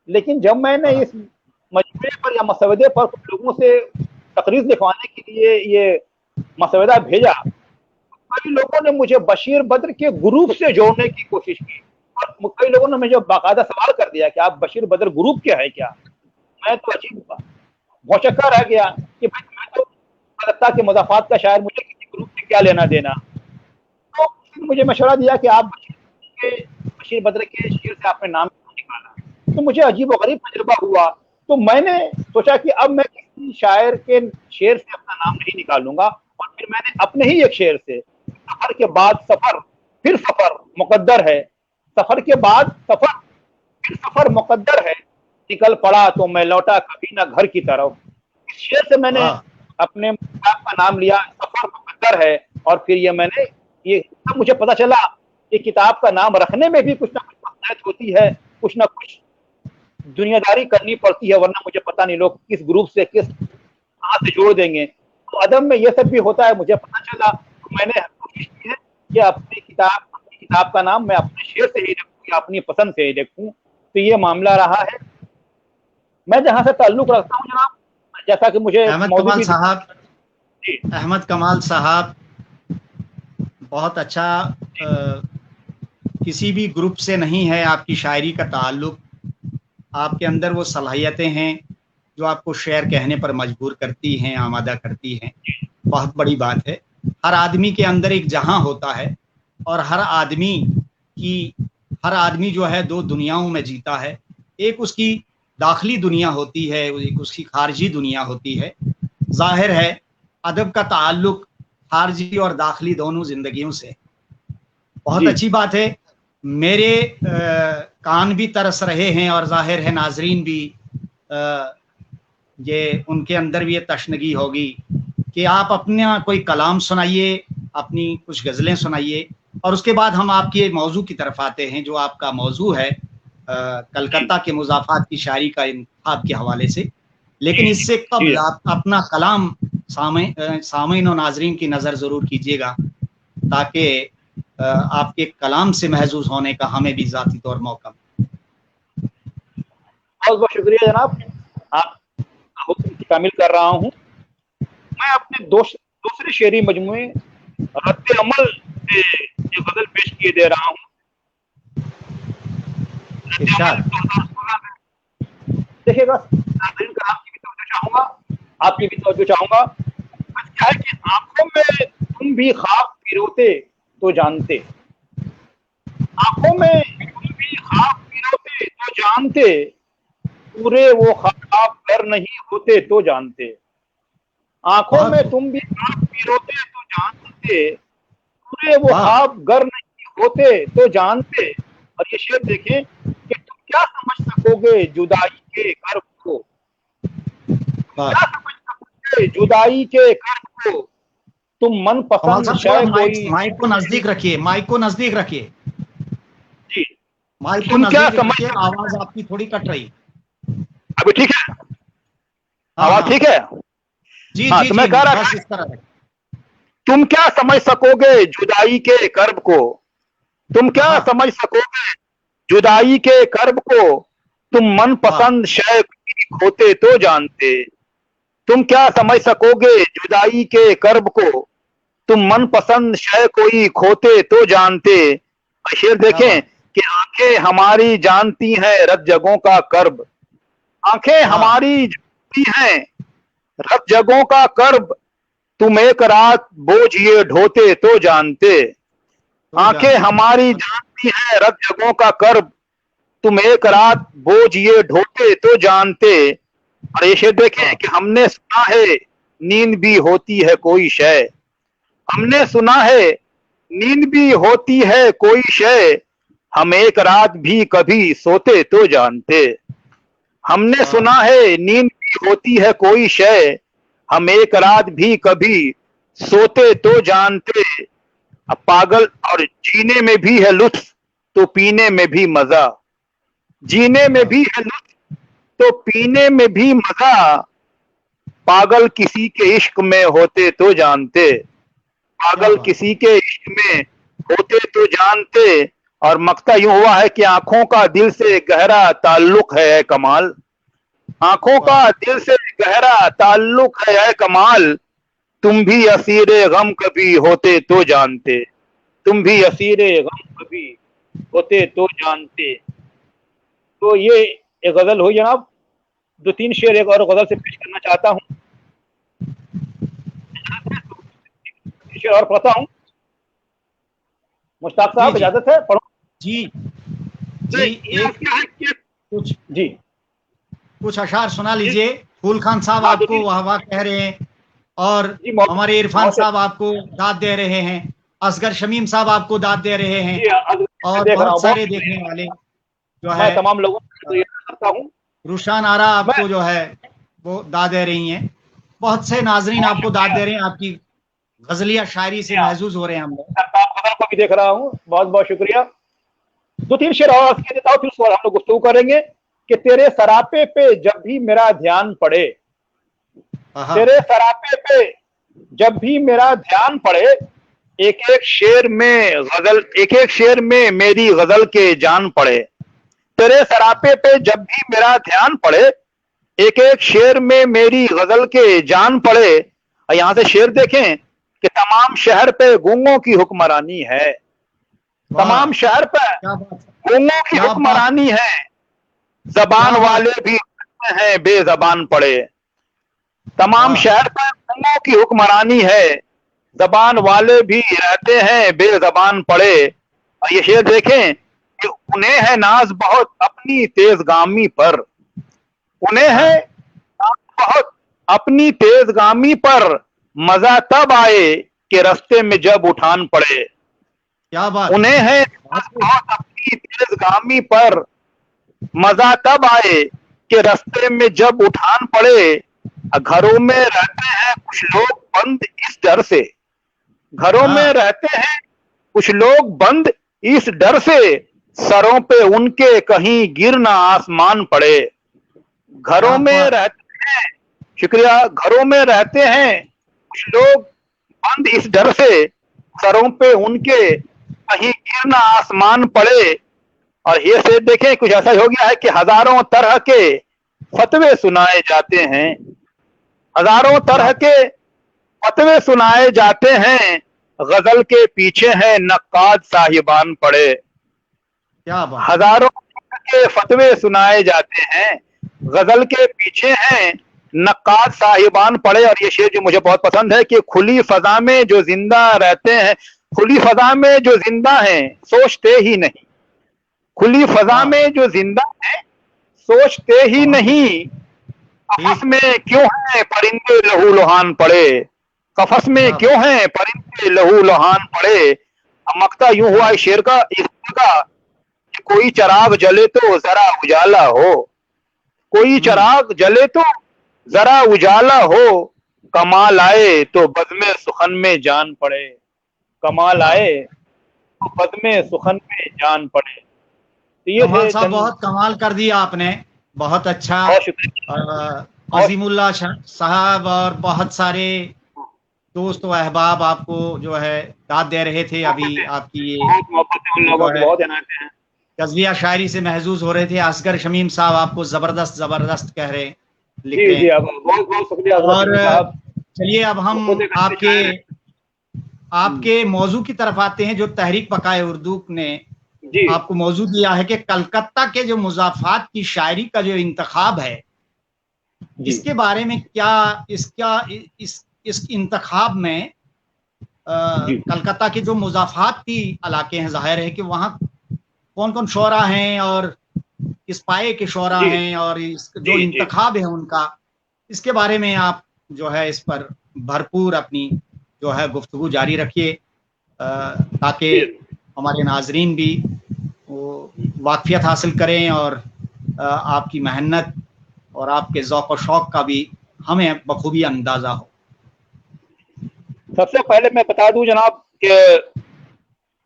लेकिन जब मैंने इस मजमूए पर या मसवदे पर कुछ लोगों से तकरीर लिखवाने के लिए ये मसवदा भेजा, कई लोगों ने मुझे बशीर बद्र के ग्रुप से जोड़ने की कोशिश की, और कई लोगों ने मुझे बाकायदा सवाल कर दिया कि आप बशीर बद्र ग्रुप क्या है क्या। मैं तो अजीब भौचक्का रह गया कि भाई मैं तो कलकत्ता के मुज़ाफ़ात का शायर, मुझे किसी ग्रुप से क्या लेना देना। तो मुझे मशवरा दिया कि आप बशीर बद्र के शेर से आपने नाम निकाला। तो मुझे अजीब व गरीब तजुर्बा हुआ। तो मैंने सोचा कि अब मैं किसी शायर के शेर से अपना नाम नहीं निकालूंगा, और फिर मैंने अपने ही एक शेर से, सफर के बाद सफर फिर सफर मुकद्दर है, सफर के बाद सफर फिर सफर मुकद्दर है, निकल पड़ा तो मैं लौटा कभी ना घर की तरफ। इस शेर से मैंने अपने किताब का नाम लिया, सफर मुकद्दर है। और फिर ये तब मुझे पता चला कि किताब का नाम रखने में भी कुछ ना कुछ मसलहत होती है, कुछ ना कुछ दुनियादारी करनी पड़ती है, वरना मुझे पता नहीं लोग किस ग्रुप से किस कहाँ से जोड़ देंगे। तो अदब में ये सब भी होता है, मुझे पता चला। तो मैंने कोशिश की है कि अपनी किताब का नाम मैं अपने शेर से ही रखूँ या अपनी पसंद से ही रखूँ। तो ये मामला रहा है। मैं जहाँ से ताल्लुक रखता हूँ जनाब, जैसा कि मुझे अहमद कमाल साहब बहुत अच्छा, किसी भी ग्रुप से नहीं है आपकी शायरी का ताल्लुक। आपके अंदर वो सलाहियतें हैं जो आपको शेर कहने पर मजबूर करती हैं, आमादा करती हैं। बहुत बड़ी बात है। हर आदमी के अंदर एक जहां होता है, और हर आदमी जो है दो दुनियाओं में जीता है। एक उसकी दाखिली दुनिया होती है, एक उसकी खारजी दुनिया होती है। जाहिर है अदब का ताल्लुक खारजी और दाखिली दोनों जिंदगियों से। बहुत अच्छी बात है। मेरे कान भी तरस रहे हैं, और जाहिर है नाजरीन भी, ये उनके अंदर भी ये तशनगी होगी कि आप अपना कोई कलाम सुनाइए, अपनी कुछ गज़लें सुनाइए, और उसके बाद हम आपके मौजू की तरफ आते हैं जो आपका मौजू है कलकत्ता के मुज़ाफ़ात की शायरी का इंतखाब के हवाले से। लेकिन इससे कबल आप अपना कलाम सामीन और नाजरीन की नज़र ज़रूर कीजिएगा, ताकि आपके कलाम से महसूस होने का हमें भी ज़ाती तौर मौका। बहुत बहुत शुक्रिया जनाब, आप हुक्म शामिल कर रहा हूँ। मैं अपने दूसरे शेरी मजमुए रद्द अमल से जो गजल पेश किए दे रहा हूँ। देखिएगा, नाज़रीन का आपकी भी तवज्जो चाहूंगा, आपकी भी तवज्जो चाहूंगा। अच्छा है कि आंखों में तुम भी ख्वाब पिरोते तो जानते, आंखों में तुम भी ख्वाब पिरोते तो जानते, पूरे वो ख्वाब गर नहीं होते तो जानते। आंखों में तुम भी ख्वाब पिरोते तो जानते, पूरे वो ख्वाब गर नहीं होते तो जानते। और ये शेर देखें कि तुम क्या समझ सकोगे जुदाई के कर्ब को, क्या समझ सकोगे जुदाई के कर्ब को, तुम मन पसंद शय कोई। माइक को नजदीक रखिए, माइक को नजदीक रखिए जी, माइक को नजदीक रखिए, आवाज आपकी थोड़ी कट रही। अभी ठीक है? आवाज ठीक है? जी हाँ, जी, तो मैं कह रहा था, इस तरह तुम क्या समझ सकोगे जुदाई के कर्ब को, तुम क्या समझ सकोगे जुदाई के कर्ब को, तुम मन पसंद शय खोते तो जानते। तुम क्या समझ सकोगे जुदाई के कर्ब को, तुम मन पसंद शय कोई खोते तो जानते। शेर देखें कि आंखें हमारी जानती हैं रत जगों का कर्ब, आंखें हमारी जानती हैं रत जगों का कर्ब, तुम एक रात बोझ ये ढोते तो जानते। आंखें हमारी जानती हैं रत जगों का कर्ब, तुम एक रात बोझ ये ढोते तो जानते। और ये शेर देखें कि हमने सुना है नींद भी होती है कोई शय, हमने सुना है नींद भी होती है कोई शय, हम एक रात भी कभी सोते तो जानते। हमने सुना है नींद भी होती है कोई शय, हम एक रात भी कभी सोते तो जानते। अब पागल, और जीने में भी है लुत्फ तो पीने में भी मजा, जीने में भी है लुत्फ तो पीने में भी मजा, पागल किसी के इश्क में होते तो जानते। पागल किसी के इश्क में होते तो जानते। और मक्ता यूं हुआ है कि आंखों का दिल से गहरा ताल्लुक है ऐ कमाल, आंखों का दिल से गहरा ताल्लुक है ऐ कमाल, तुम भी असीरे गम कभी होते तो जानते, तुम भी असीरे गम कभी होते तो जानते। तो ये एक गजल हुई जनाब। दो तीन शेर एक और गजल से पेश करना चाहता हूँ, शेर और पढ़ता हूँ। मुश्ताक साहब इजाजत है, पढ़ो। जी जी, एक कुछ जी कुछ अशार सुना लीजिए। फूल खान साहब आपको वाह वाह कह रहे हैं, और हमारे इरफान साहब आपको दाद दे रहे हैं, असगर शमीम साहब आपको दाद दे रहे हैं, और बहुत सारे देखने वाले जो है, तमाम लोगों को करता हूँ। रुशान आरा आपको जो है वो दाद दे रही हैं, बहुत से नाजरीन आपको दाद दे रहे हैं, आपकी गजलिया शायरी से महजूज हो रहे हैं हम लोग। को भी देख रहा हूँ, बहुत बहुत शुक्रिया। दो तीन शेर और कह देता हूँ, फिर उसके बाद हम लोग गुफ्तगू करेंगे। कि तेरे सरापे पे जब भी मेरा ध्यान पड़े, तेरे सरापे पे जब भी मेरा ध्यान पड़े, एक एक शेर में गजल, एक एक शेर में मेरी गजल के जान पड़े। तेरे सरापे पे जब भी मेरा ध्यान पड़े, एक एक शेर में मेरी गजल के जान पड़े। और यहां से शेर देखें कि तमाम शहर पे गूंगों की हुक्मरानी है, तमाम शहर पे गूंगों की हुक्मरानी है, जबान वाले भी हैं बेजबान पड़े। तमाम शहर पे गूंगों की हुक्मरानी है, जबान वाले भी रहते हैं बेजबान पड़े। और ये शेर देखें कि उन्हें है नाज बहुत अपनी तेजगामी पर, उन्हें है नाज बहुत अपनी तेजगामी पर, मजा तब आए कि रास्ते में जब उठान पड़े। क्या बात। उन्हें है बहुत अपनी तेजगामी पर, मजा तब आए कि रास्ते में जब उठान पड़े। घरों में रहते हैं कुछ लोग बंद इस डर से, घरों में रहते हैं कुछ लोग बंद इस डर से, सरों पे उनके कहीं गिर ना आसमान पड़े। घरों में रहते हैं, शुक्रिया, घरों में रहते हैं कुछ लोग बंद इस डर से, सरों पे उनके कहीं गिर ना आसमान पड़े। और ये से देखें, कुछ ऐसा हो गया है कि हजारों तरह के फतवे सुनाए जाते हैं, हजारों तरह के फतवे सुनाए जाते हैं, गजल के पीछे हैं नक्काद साहिबान पड़े। क्या बात। हजारों के फतवे सुनाए जाते हैं, गजल के पीछे हैं नक्काद साहिबान पड़े। और ये शेर जो मुझे बहुत पसंद है कि खुली फजा में जो जिंदा रहते हैं, खुली फजा में जो जिंदा हैं सोचते ही नहीं, खुली फजा में जो जिंदा है सोचते ही नहीं, कफस में क्यों है परिंदे लहू लुहान पड़े, कफस में क्यों है परिंदे लहू लुहान पड़े। मक्ता यूं हुआ इस शेर का, इस का कि कोई चिराग जले तो जरा उजाला हो, कोई चिराग जले तो जरा उजाला हो, कमाल आए तो बज़्म सुखन में जान पड़े, कमाल आए तो बज़्म सुखन में जान पड़े। तो ये बहुत कमाल कर दिया आपने, बहुत अच्छा। अजीमुल्लाह साहब और बहुत सारे दोस्त व अहबाब आपको जो है दाद दे रहे थे, अभी आपकी ये गजलिया शायरी से महजूज हो रहे थे। असगर शमीम साहब आपको जबरदस्त जबरदस्त कह रहे लिख रहे। बहुत शुक्रिया। और चलिए अब हम आपके मौजू की तरफ आते हैं, जो तहरीक पकाए उर्दू ने आपको मौजू दिया है कि कलकत्ता के जो मुजाफात की शायरी का जो इंतखाब है, इसके बारे में क्या, इस इंतखाब में कलकत्ता के जो मुजाफाती इलाके हैं, जाहिर है कि वहाँ कौन कौन शोरा हैं और किस पाए के शोरा हैं, और जो इंतखाब है उनका, इसके बारे में आप जो है इस पर भरपूर अपनी जो है गुफ्तगू जारी रखिए, ताकि हमारे नाजरीन भी वाकफियत हासिल करें और आपकी मेहनत और आपके ज़ौक़ और शौक़ का भी हमें बखूबी अंदाज़ा हो। सबसे पहले मैं बता दूं जनाब कि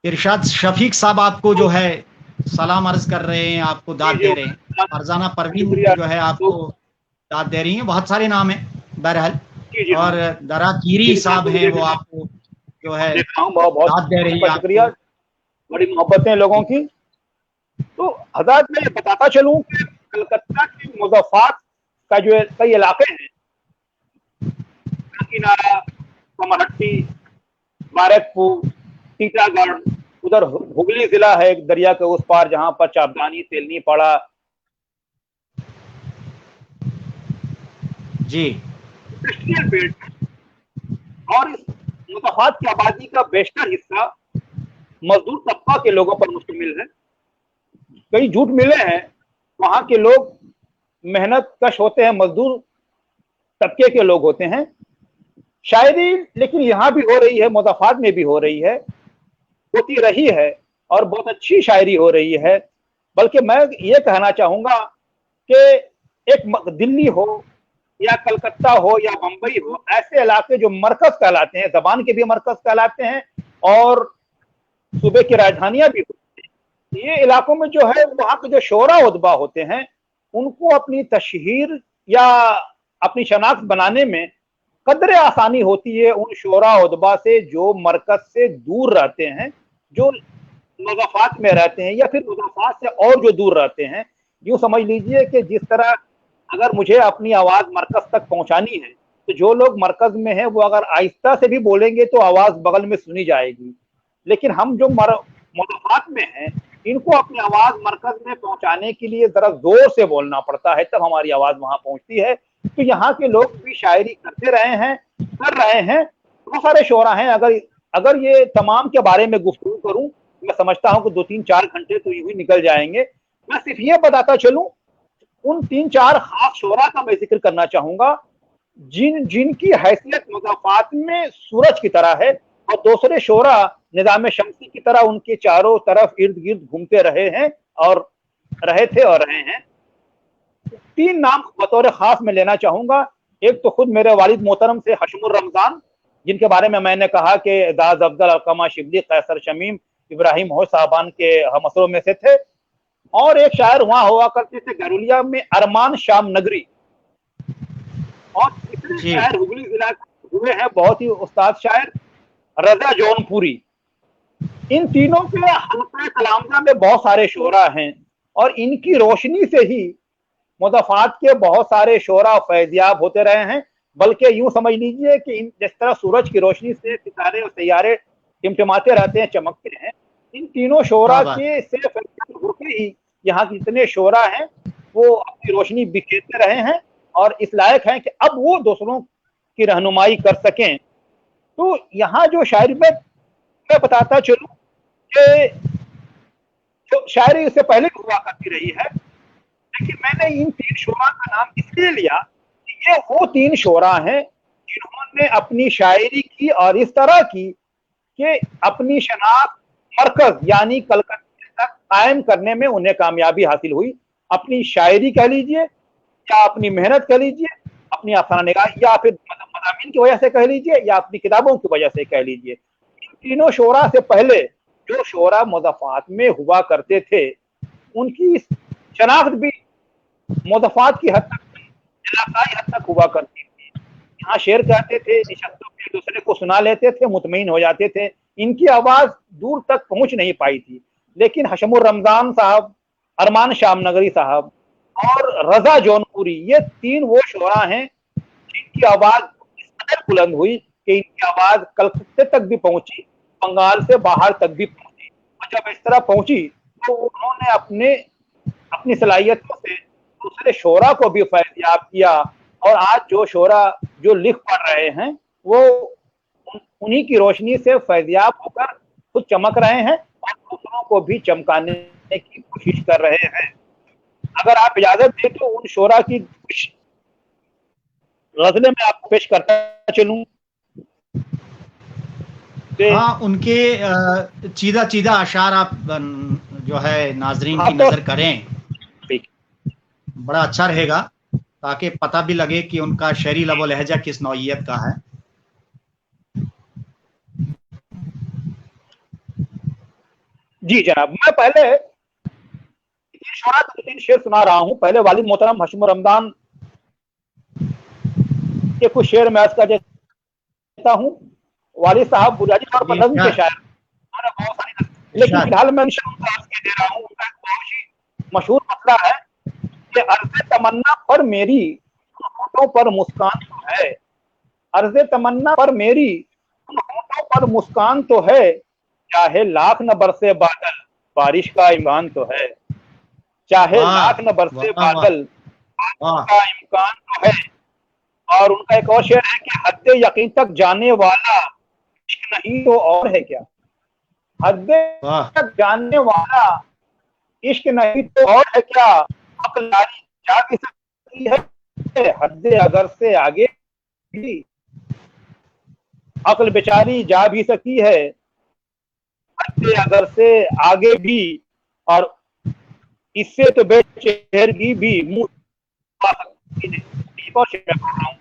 इरशाद शफीक साहब आपको जो है सलाम अर्ज कर रहे हैं, आपको दाद दे रहे हैं। फरजाना परवीन जो है आपको दाद दे रही हैं, बहुत सारे नाम हैं बहरहाल। और दरा कीरी साहब हैं, वो आपको जो है देखा हूँ, बहुत साथ दे रही है शुक्रिया, आपको। बड़ी मोहब्बतें लोगों की। तो हजरत मैं ये बताता चलूं कि कलकत्ता की मुज़फ्फराबाद का जो कई इलाके हैं, काकीनाडा, कमहट्टी, बारकपुर, टीटागढ़, उधर हुगली जिला है एक दरिया के उस पार, जहां पर चापदानी, तेलनी पड़ा, जी इंडस्ट्रियल बेल्ट है। और इस मुज़फ्फराबाद की आबादी का बेशतर हिस्सा मजदूर तबका के लोगों पर मुश्तमिल है। कई जूट मिले हैं, वहां के लोग मेहनत कश होते हैं, मजदूर तबके के लोग होते हैं। शायरी लेकिन यहाँ भी हो रही है, मुज़फ्फराबाद में भी हो रही है, होती रही है, और बहुत अच्छी शायरी हो रही है। बल्कि मैं ये कहना चाहूंगा कि एक दिल्ली हो या कलकत्ता हो या बंबई हो, ऐसे इलाके जो मरकज कहलाते हैं, जबान के भी मरकज कहलाते हैं और सूबे की राजधानियां भी होती हैं, ये इलाकों में जो है वहाँ के जो शोरा उदबा होते हैं, उनको अपनी तशहीर या अपनी शनाख्त बनाने में कदरे आसानी होती है उन शोरा उदबा से जो मरकज से दूर रहते हैं, जो मुज़फ्फराबाद में रहते हैं या फिर मुज़फ्फराबाद से और जो दूर रहते हैं। यूं समझ लीजिए कि जिस तरह अगर मुझे अपनी आवाज मरकज तक पहुंचानी है, तो जो लोग मरकज में हैं वो अगर आहिस्ता से भी बोलेंगे तो आवाज बगल में सुनी जाएगी, लेकिन हम जो मुज़फ्फराबाद में हैं, इनको अपनी आवाज मरकज में पहुंचाने के लिए जरा जोर से बोलना पड़ता है, तब हमारी आवाज वहां पहुंचती है। तो यहाँ के लोग भी शायरी करते रहे हैं, कर रहे हैं, बहुत सारे शोरा हैं। अगर ये तमाम के बारे में गुफ्तगू करूं, मैं समझता हूं कि 2-3-4 घंटे तो यूं ही निकल जाएंगे। मैं सिर्फ ये बताता चलूं, उन 3-4 खास शोरा का मैं जिक्र करना चाहूंगा जिनकी हैसियत मुज़फ्फराबाद में सूरज की तरह है, और दूसरे शोरा निज़ाम शमसी की तरह उनके चारों तरफ इर्द गिर्द घूमते रहे हैं और रहे थे और रहे हैं। 3 नाम बतौर खास में लेना चाहूंगा। एक तो खुद मेरे वालिद मोहतरम से हशमुर रमजान, जिनके बारे में मैंने कहा कि दाज अफजल, अलकमा शिबली, कैसर शमीम, इब्राहिम होश साहबान के हमअसरों में से थे। और एक शायर वहां हुआ करते थे गरुलिया में, अरमान शाम नगरी। और तीसरे शायर हुगली जिला हुए हैं बहुत ही उस्ताद शायर रजा जौनपुरी। इन तीनों के हल्का कलामजा में बहुत सारे शोरा हैं, और इनकी रोशनी से ही मुज़फ्फराबाद के बहुत सारे शोरा फैज़याब होते रहे हैं। बल्कि यूं समझ लीजिए कि जिस तरह सूरज की रोशनी से सितारे और सैयारे टिमटिमाते रहते हैं, चमकते हैं, इन तीनों शोरा के से फैज़याब होके ही यहाँ के जितने शोरा हैं वो अपनी रोशनी बिखेरते रहे हैं, और इस लायक हैं कि अब वो दूसरों की रहनुमाई कर सकें। तो यहाँ जो शायरी में मैं बताता चलूं कि जो शायरी इससे पहले भी हुआ करती रही है, लेकिन मैंने इन 3 शोरा का नाम इसलिए लिया कि ये वो 3 शोरा हैं जिन्होंने अपनी शायरी की और इस तरह की कि अपनी शनाख्त मरकज यानी कलकत्ता तक कायम करने में उन्हें कामयाबी हासिल हुई। अपनी शायरी कह लीजिए या अपनी मेहनत कह लीजिए, अपनी अफसाना निगाह, या फिर मज़ामीन की वजह से कह लीजिए, या अपनी किताबों की वजह से कह लीजिए। इन तीनों शोरा से पहले जो शोरा मुज़फ्फराबाद में हुआ करते थे, उनकी शनाख्त भी मुज़फ्फराबाद की हद तक, इलाकाई हद तक हुआ करती थी। यहाँ शेर कहते थे, निशस्तों में एक दूसरे को सुना लेते थे, मुतमईन हो जाते थे। इनकी आवाज दूर तक पहुंच नहीं पाई थी, लेकिन हशमुर रमजान साहब, अरमान शाम नगरी साहब और रजा जौनपुरी, ये 3 वो शोरा हैं जिनकी आवाज इस कदर बुलंद हुई कि इनकी आवाज कलकत्ते तक भी पहुंची, बंगाल से बाहर तक भी पहुंची। और जब इस तरह पहुंची तो उन्होंने अपनी सलाहियतों से दूसरे शोरा को भी फैज़याब किया, और आज जो शोरा जो लिख पढ़ रहे हैं वो उन्हीं की रोशनी से फैज़याब होकर खुद चमक रहे हैं और दूसरों को भी चमकाने की कोशिश कर रहे हैं। अगर आप इजाजत दें तो उन शोरा की कुछ गजलें मैं आपको पेश करता चलूं। हाँ, उनके चीदा चीदा अशार आप जो है नाजरीन की नजर करें, बड़ा अच्छा रहेगा, ताकि पता भी लगे कि उनका शहरी लबो लहजा किस नौइयत का है। जी जनाब, मैं पहले 3 शेर सुना रहा हूं। पहले वालिद मोहतरम हशमुर रमजान के कुछ शेर मैं अर्ज कर देता हूं। والد صاحب بنیادی طور پر نظم کے شاعر، بہت ساری، لیکن فی الحال میں دے رہا ہوں. ان کا ایک بہت ہی مشہور مسئلہ ہے کہ عرض تمنا پر میری ہونٹوں پر مسکان تو ہے، عرض تمنا پر میری ہونٹوں پر مسکان تو ہے، چاہے لاکھ نہ برسے بادل بارش کا امکان تو ہے، چاہے لاکھ نہ برسے بادل بارش کا امکان تو ہے. اور ان کا ایک اور شعر ہے کہ حد یقین تک جانے والا عشق نہیں تو اور ہے کیا، حد تک جانے والا عشق نہیں تو اور ہے کیا، عقل جا بھی سکتی ہے حد اگر سے آگے بھی، عقل بیچاری جا بھی سکی ہے حد اگر سے آگے بھی، اور اس سے تو بے چہرگی بھی منہ چھپا سکتی ہے. ایک اور شعر پڑھ رہا ہوں،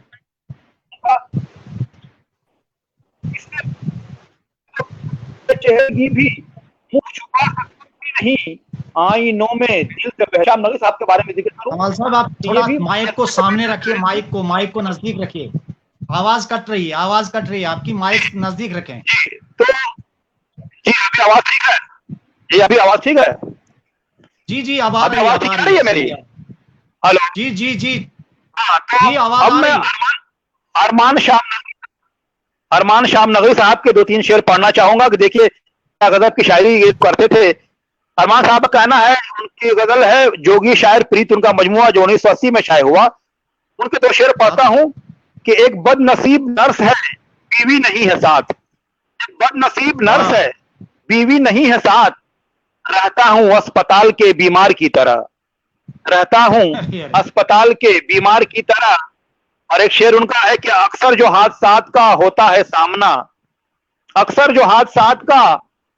اس سے بے چہرگی بھی منہ چھپا سکتی نہیں، آئینوں میں دل سے بہشام نقوی صاحب کے بارے میں ذکر کروں. کمال صاحب آپ تھوڑا مائک کو سامنے رکھیے، مائک کو نزدیک رکھیے، آواز کٹ رہی ہے آپ کی، مائک نزدیک رکھیں. تو جی ابھی آواز ٹھیک ہے، جی ابھی آواز ٹھیک ہے، جی اب آ آواز ٹھیک آ رہی ہے میری، ہلو جی ہاں. تو آواز اب آ میں رہی ہے. ارمان شام نقوی صاحب کے 2-3 شعر پڑھنا چاہوں گا کہ دیکھیے کیا غضب کی شاعری کرتے تھے. ارمان صاحب کا کہنا ہے، ان کی غزل ہے جوگی شاعر پریت، ان کا مجموعہ جو 1980 میں شائع ہوا. ان کے 2 شعر پڑھتا ہوں کہ ایک بد نصیب نرس ہے بیوی نہیں ہے ساتھ، ایک بد نصیب نرس ہے بیوی نہیں ہے ساتھ، رہتا ہوں اسپتال کے بیمار کی طرح، رہتا ہوں اسپتال کے بیمار کی طرح. اور ایک شعر ان کا ہے کہ اکثر جو حادثات کا ہوتا ہے سامنا، اکثر جو حادثات کا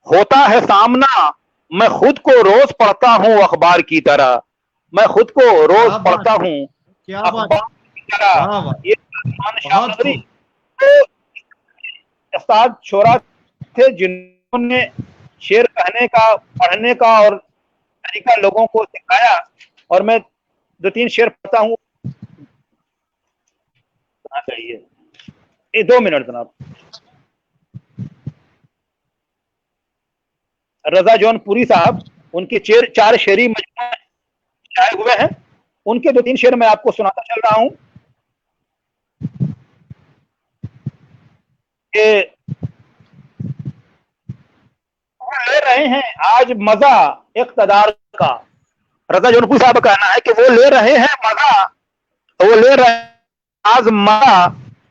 ہوتا ہے سامنا، میں خود کو روز پڑھتا ہوں اخبار کی طرح، میں خود کو روز پڑھتا ہوں اخبار کی طرح. یہ ارمان شام نقوی استاد شعرا تھے جنہوں نے شعر کہنے کا، پڑھنے کا اور طریقہ لوگوں کو سکھایا. اور میں 2-3 شعر پڑھتا ہوں. چاہیے 2 منٹ جناب. رضا جون پوری صاحب، ان کے 4 شعری مجموعے شائع ہوئے ہیں، ان کے 2-3 شعر میں آپ کو سناتا چل رہا ہوں کہ وہ لے رہے ہیں آج مزہ اقتدار کا. رضا جون پوری صاحب کا کہنا ہے کہ وہ لے رہے ہیں مزہ، وہ لے رہے ہیں آج مزہ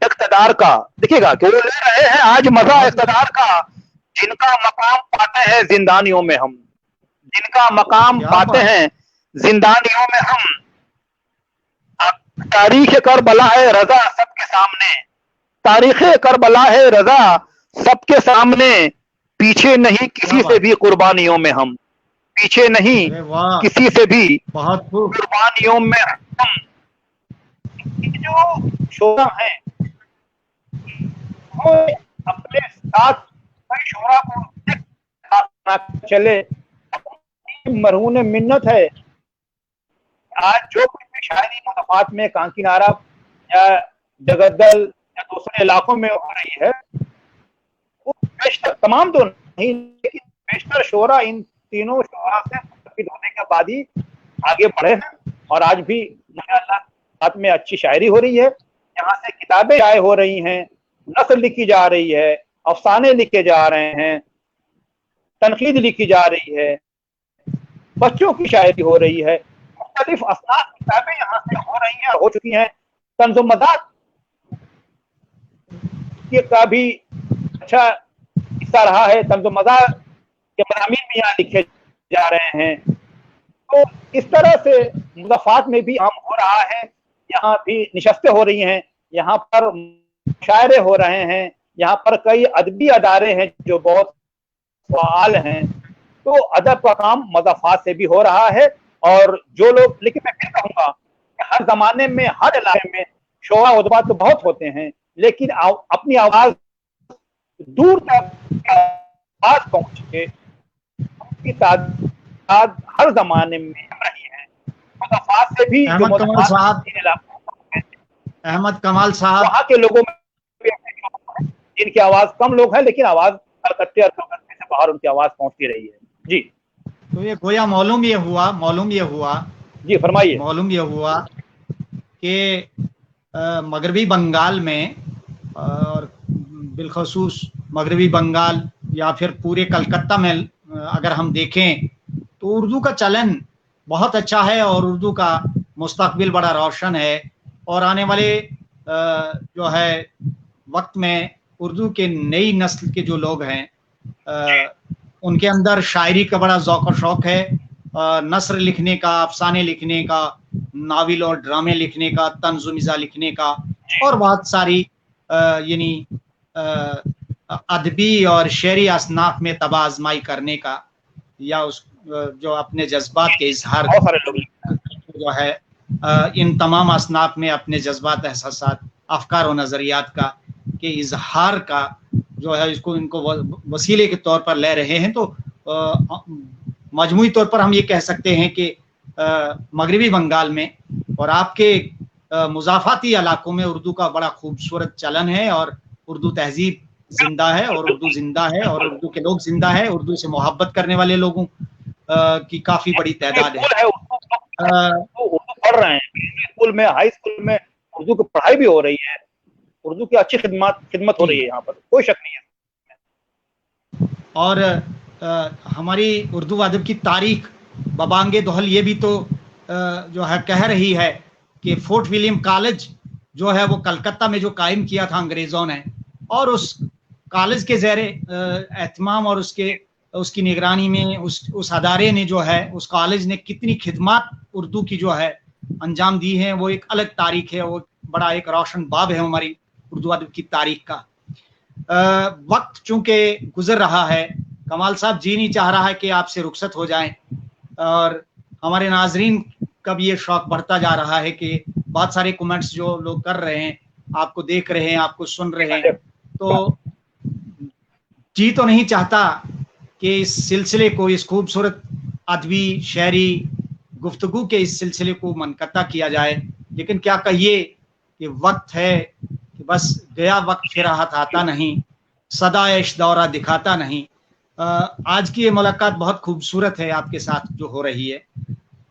اقتدار کا. دیکھیے گا کہ وہ لے رہے ہیں آج مزہ اقتدار کا، جن کا مقام پاتے ہیں زندانیوں میں ہم، جن کا مقام پاتے ہیں زندانیوں میں ہم. تاریخ کربلا ہے رضا سب کے سامنے، تاریخ کربلا ہے رضا سب کے سامنے، پیچھے نہیں کسی سے بھی قربانیوں میں ہم، پیچھے نہیں کسی سے بھی قربانیوں میں ہم. یہ جو شعرا ہیں وہ اپنے ساتھ شعرا کو چلے، مرہون منت ہے. آج جو کچھ بھی شاعری مصنفات میں کانکی نارا یا جگدل یا دوسرے علاقوں میں ہو رہی ہے، وہ بیشتر، تمام تو نہیں لیکن بیشتر شعرا ان تینوں شعرا سے مستفید ہونے کے بعد ہی آگے بڑھے ہیں. اور آج بھی ماشاءاللہ ساتھ میں اچھی شاعری ہو رہی ہے، یہاں سے کتابیں شائع ہو رہی ہیں، نثر لکھی جا رہی ہے، افسانے لکھے جا رہے ہیں، تنقید لکھی جا رہی ہے، بچوں کی شاعری ہو رہی ہے، مختلف اصناف کتابیں یہاں سے ہو رہی ہیں اور ہو چکی ہیں. طنز و مزاح کا بھی اچھا حصہ رہا ہے، طنز و مزاح کے مضامین بھی یہاں لکھے جا رہے ہیں. تو اس طرح سے مضافات میں بھی عام ہو رہا ہے. یہاں بھی نشستیں ہو رہی ہیں، یہاں پر مشاعرے ہو رہے ہیں، یہاں پر کئی ادبی ادارے ہیں جو بہت فعال ہیں. تو ادب کا کام مضافات سے بھی ہو رہا ہے. اور جو لوگ، لیکن میں پھر کہوں گا کہ ہر زمانے میں ہر علاقے میں شعرا و ادبا تو بہت ہوتے ہیں، لیکن اپنی آواز دور تک آواز پہنچے ان کی تعداد ہر زمانے میں رہی ہے. مضافات سے بھی جو احمد کمال صاحب وہاں کے لوگوں میں जिनकी आवाज कम लोग हैं, लेकिन आवाज कलकत्ते और कलकत्ते से बाहर उनकी आवाज पहुंचती रही है। जी तो ये गोया मालूम ये हुआ जी फरमाइए। मालूम ये हुआ कि मगरबी बंगाल में और बिलखसूस मगरबी बंगाल या फिर पूरे कलकत्ता में अगर हम देखें तो उर्दू का चलन बहुत अच्छा है और उर्दू का मुस्तकबिल बड़ा रोशन है। और आने वाले जो है वक्त में उर्दू के नई नस्ल के जो लोग हैं उनके अंदर शायरी का बड़ा ज़ौक़ और शौक़ है, नस्र लिखने का, अफसाने लिखने का, नावल और ड्रामे लिखने का, तंज़ मिज़ा लिखने का और बहुत सारी यानी अदबी और शेरी असनाफ में तबाह आज़माई करने का या उस जो अपने जज्बात के इजहार जो है इन तमाम असनाफ में अपने जज्बात, एहसासात, अफकार और नज़रियात का के इजहार का जो है इसको इनको वसीले के तौर पर ले रहे हैं। तो मजमूई तौर पर हम ये कह सकते हैं कि मगरबी बंगाल में और आपके मुज़ाफ़ाती इलाकों में उर्दू का बड़ा खूबसूरत चलन है और उर्दू तहजीब जिंदा है और उर्दू जिंदा है और उर्दू के लोग जिंदा है। उर्दू से मोहब्बत करने वाले लोगों की काफ़ी बड़ी तादाद है। उर्दू पढ़ रहे हैं स्कूल में, हाई स्कूल में उर्दू की पढ़ाई भी हो रही है, उर्दू की अच्छी खिदमत हो रही है, यहाँ पर कोई शक नहीं है। और हमारी उर्दू अदब की तारीख बबांगे दोहल ये भी तो जो है कह रही है कि फोर्ट विलियम कॉलेज जो है वो कलकत्ता में जो कायम किया था अंग्रेज़ों ने, और उस कॉलेज के ज़ेरे एहतमाम और उसकी निगरानी में उस अदारे ने जो है उस कॉलेज ने कितनी खिदमत उर्दू की जो है अंजाम दी है, वो एक अलग तारीख है, वो बड़ा एक रोशन बाब है हमारी उर्दू अदब की तारीख का। वक्त चूंकि गुजर रहा है, कमाल साहब जी नहीं चाह रहा है कि आपसे रुखसत हो जाएं और हमारे नाजरीन का भी ये शौक बढ़ता जा रहा है कि बहुत सारे कमेंट्स जो लोग कर रहे हैं, आपको देख रहे हैं, आपको सुन रहे हैं, तो जी तो नहीं चाहता कि इस सिलसिले को, इस खूबसूरत अदबी शायरी गुफ्तगू के इस सिलसिले को मनक़ता किया जाए, लेकिन क्या कहिए कि वक्त है कि बस गया वक्त फिर हाथ आता नहीं, सदा इश्क दौरा दिखाता नहीं। आज की ये मुलाकात बहुत खूबसूरत है आपके साथ जो हो रही है।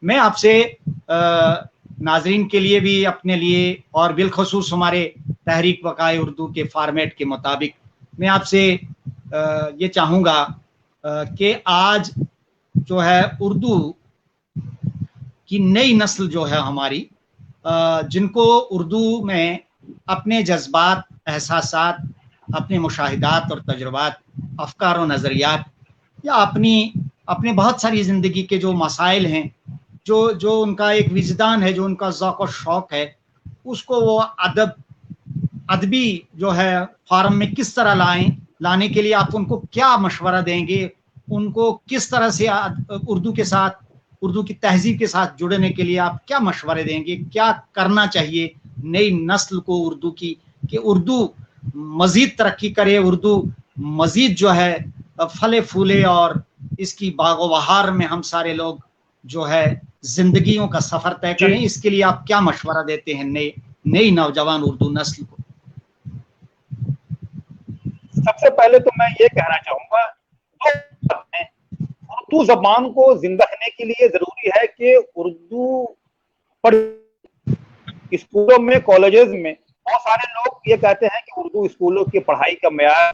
मैं आपसे नाजरीन के लिए भी, अपने लिए और बिलखसूस हमारे तहरीक वक़ाए उर्दू के फॉर्मेट के मुताबिक मैं आपसे ये चाहूँगा कि आज जो है उर्दू की नई नस्ल जो है हमारी, जिनको उर्दू में अपने जज्बात, एहसासात, अपने मुशाहिदात और तजुर्बात, अफकार और नज़रियात या अपने बहुत सारी ज़िंदगी के जो मसाइल हैं, जो उनका एक विजदान है, जो उनका ज़ौक़ और शौक़ है, उसको वो अदबी जो है फार्म में किस तरह लाने के लिए आप उनको क्या मशवरा देंगे? उनको किस तरह से उर्दू के साथ, उर्दू की तहजीब के साथ जुड़ने के लिए आप क्या मशवरे देंगे? क्या करना चाहिए नई नस्ल को उर्दू की, कि उर्दू मज़ीद तरक्की करे, उर्दू मज़ीद जो है फले फूले और इसकी बागो बहार में हम सारे लोग जो है जिंदगियों का सफ़र तय करें? इसके लिए आप क्या मशवरा देते हैं नई नौजवान उर्दू नस्ल को? सबसे पहले तो मैं ये कहना चाहूंगा, उर्दू जबान को जिंदा रखने के लिए जरूरी है कि उर्दू स्कूलों में, कॉलेजेस में बहुत सारे लोग ये कहते हैं कि उर्दू स्कूलों की पढ़ाई का मेयार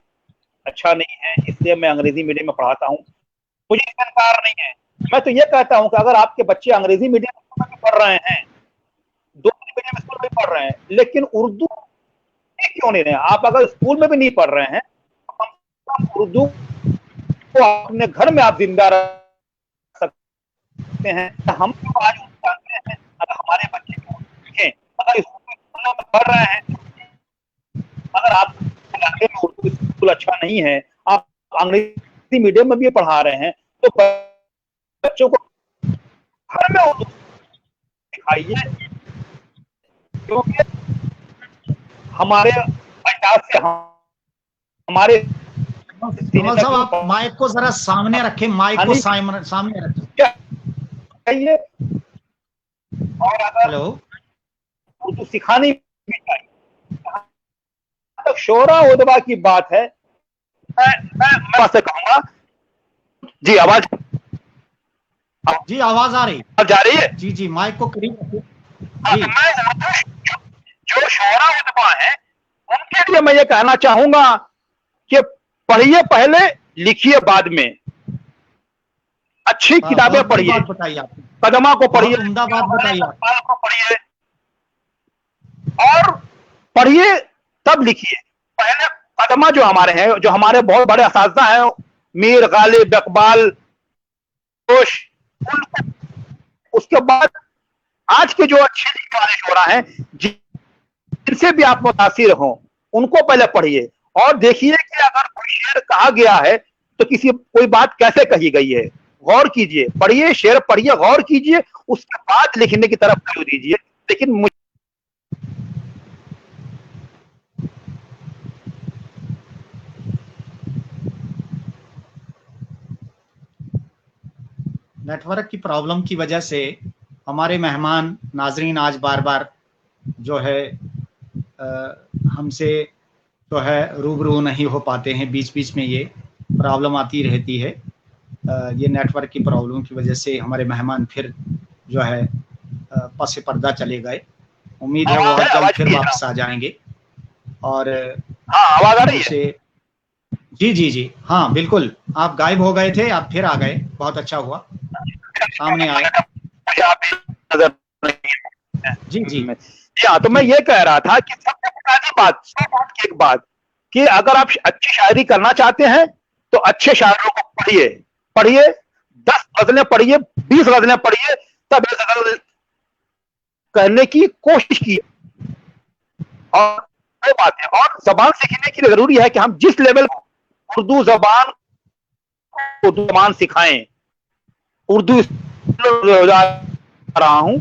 अच्छा नहीं है, इसलिए मैं अंग्रेजी मीडियम में पढ़ाता हूँ। मुझे इसका इनकार नहीं है। मैं तो ये कहता हूँ कि अगर आपके बच्चे अंग्रेजी मीडियम स्कूल में पढ़ रहे हैं, दोनों मीडियम स्कूल में पढ़ रहे हैं, लेकिन उर्दू क्यों नहीं रहे? आप अगर स्कूल में भी नहीं पढ़ रहे हैं, उर्दू को अपने घर में आप जिंदा रख सकते हैं। हम आज जानते हैं, अगर हमारे बच्चे अगर स्कूल में पढ़ रहे हैं, अगर आप इलाके में उर्दू स्कूल अच्छा नहीं है, आप अंग्रेजी मीडियम में भी पढ़ा रहे हैं, तो बच्चों को घर में उर्दू सिखाइए, क्योंकि हमारे से हमारे कमल साहब आप माइक को जरा सामने रखें, माइक को सामने रखें। और अगर हेलो, उर्दू सिखानी भी चाहिए, تک شعرا ادبا کی بات ہے، میں سے کہوں گا جی آواز جی آواز آ رہی، جا رہی ہے؟ جی جی مائک کو قریب رکھیے۔ جی جو شعرا ادبا ہیں ان کے لیے میں یہ کہنا چاہوں گا کہ پڑھیے پہلے، لکھیے بعد میں، اچھی کتابیں بہت بڑی پڑھیے، بات بتائی آپ نے، قدمہ کو پڑھیے، بہت عمدہ بات بتائی آپ نے۔ کو پڑھیے اور پڑھیے تب لکھیے۔ پہلے قدمہ جو ہمارے ہیں، جو ہمارے بہت بڑے اساتذہ ہیں، میر غالب، اقبال، جوش، اس کے بعد آج کے جو اچھے لکھنے والے شعرا ہیں جن سے بھی آپ متاثر ہوں ان کو پہلے پڑھیے اور دیکھیے کہ اگر کوئی شعر کہا گیا ہے تو کوئی بات کیسے کہی گئی ہے، غور کیجئے، پڑھیے، شعر پڑھیے، غور کیجئے، اس کے بعد لکھنے کی طرف توجہ دیجئے۔ لیکن نیٹ ورک کی پرابلم کی وجہ سے ہمارے مہمان ناظرین آج بار بار جو ہے ہم سے جو ہے روبرو نہیں ہو پاتے ہیں، بیچ بیچ میں یہ پرابلم آتی رہتی ہے۔ یہ نیٹ ورک کی پرابلم کی وجہ سے ہمارے مہمان پھر جو ہے پس پردہ چلے گئے، امید ہے وہ جلد پھر واپس آ جائیں گے۔ اور آواز آ رہی ہے؟ سے جی جی جی ہاں بالکل، آپ غائب ہو گئے تھے، آپ پھر آ گئے، بہت اچھا ہوا، سامنے آئے۔ جی جی ہاں، تو میں جی یہ کہہ رہا تھا کہ سب سے بنیادی بات، ایک بات کہ اگر آپ اچھی شاعری کرنا چاہتے ہیں تو اچھے شاعروں کو پڑھیے 10 غزلیں پڑھیے، 20 غزلیں پڑھیے، تب ایک غزل کرنے کی کوشش کی۔ اور وہ بات ہے، اور زبان سیکھنے کے لیے ضروری ہے کہ ہم جس لیول اردو زبان سکھائیں۔ اردو رہا ہوں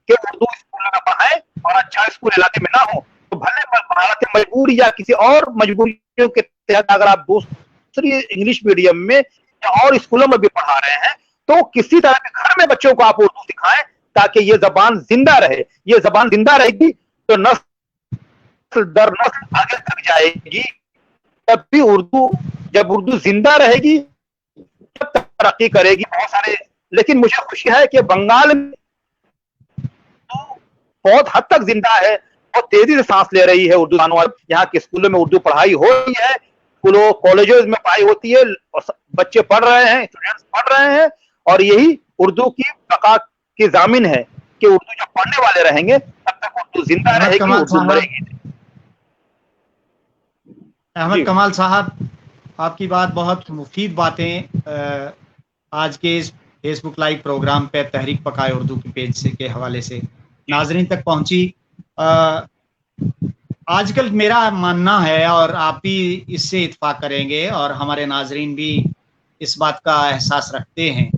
کہ اردو اسکول میں پڑھائیں اور اچھا اسکول علاقے میں نہ ہو تو بھلے حالت مجبوری یا کسی اور مجبوریوں کے تحت اگر آپ دوسری انگلش میڈیم میں یا اور اسکولوں میں بھی پڑھا رہے ہیں تو کسی طرح کے گھر میں بچوں کو آپ اردو سکھائیں تاکہ یہ زبان زندہ رہے۔ یہ زبان زندہ رہے گی تو نسل در نسل آگے تک جائے گی، تب بھی جب اردو زندہ رہے گی تب ترقی کرے گی۔ بہت سارے، لیکن مجھے خوشی ہے کہ بنگال میں بہت حد تک زندہ ہے، بہت تیزی سے سانس لے رہی ہے اردو۔ یہاں کے اسکولوں میں اردو پڑھائی ہو رہی ہے، اسکولوں کالجز میں پڑھائی ہوتی ہے، بچے پڑھ رہے ہیں، اسٹوڈینٹس پڑھ رہے ہیں، اور یہی اردو کی بقا کی ضامن ہے کہ اردو جب پڑھنے والے رہیں گے تب تک اردو زندہ رہے گی، اردو مرے گی۔ احمد کمال صاحب، آپ کی بات بہت مفید باتیں آج کے اس فیس بک لائیو پروگرام پہ تحریک پکائے اردو کے پیج سے کے حوالے سے ناظرین تک پہنچی۔ آج کل میرا ماننا ہے، اور آپ بھی اس سے اتفاق کریں گے اور ہمارے ناظرین بھی اس بات کا احساس رکھتے ہیں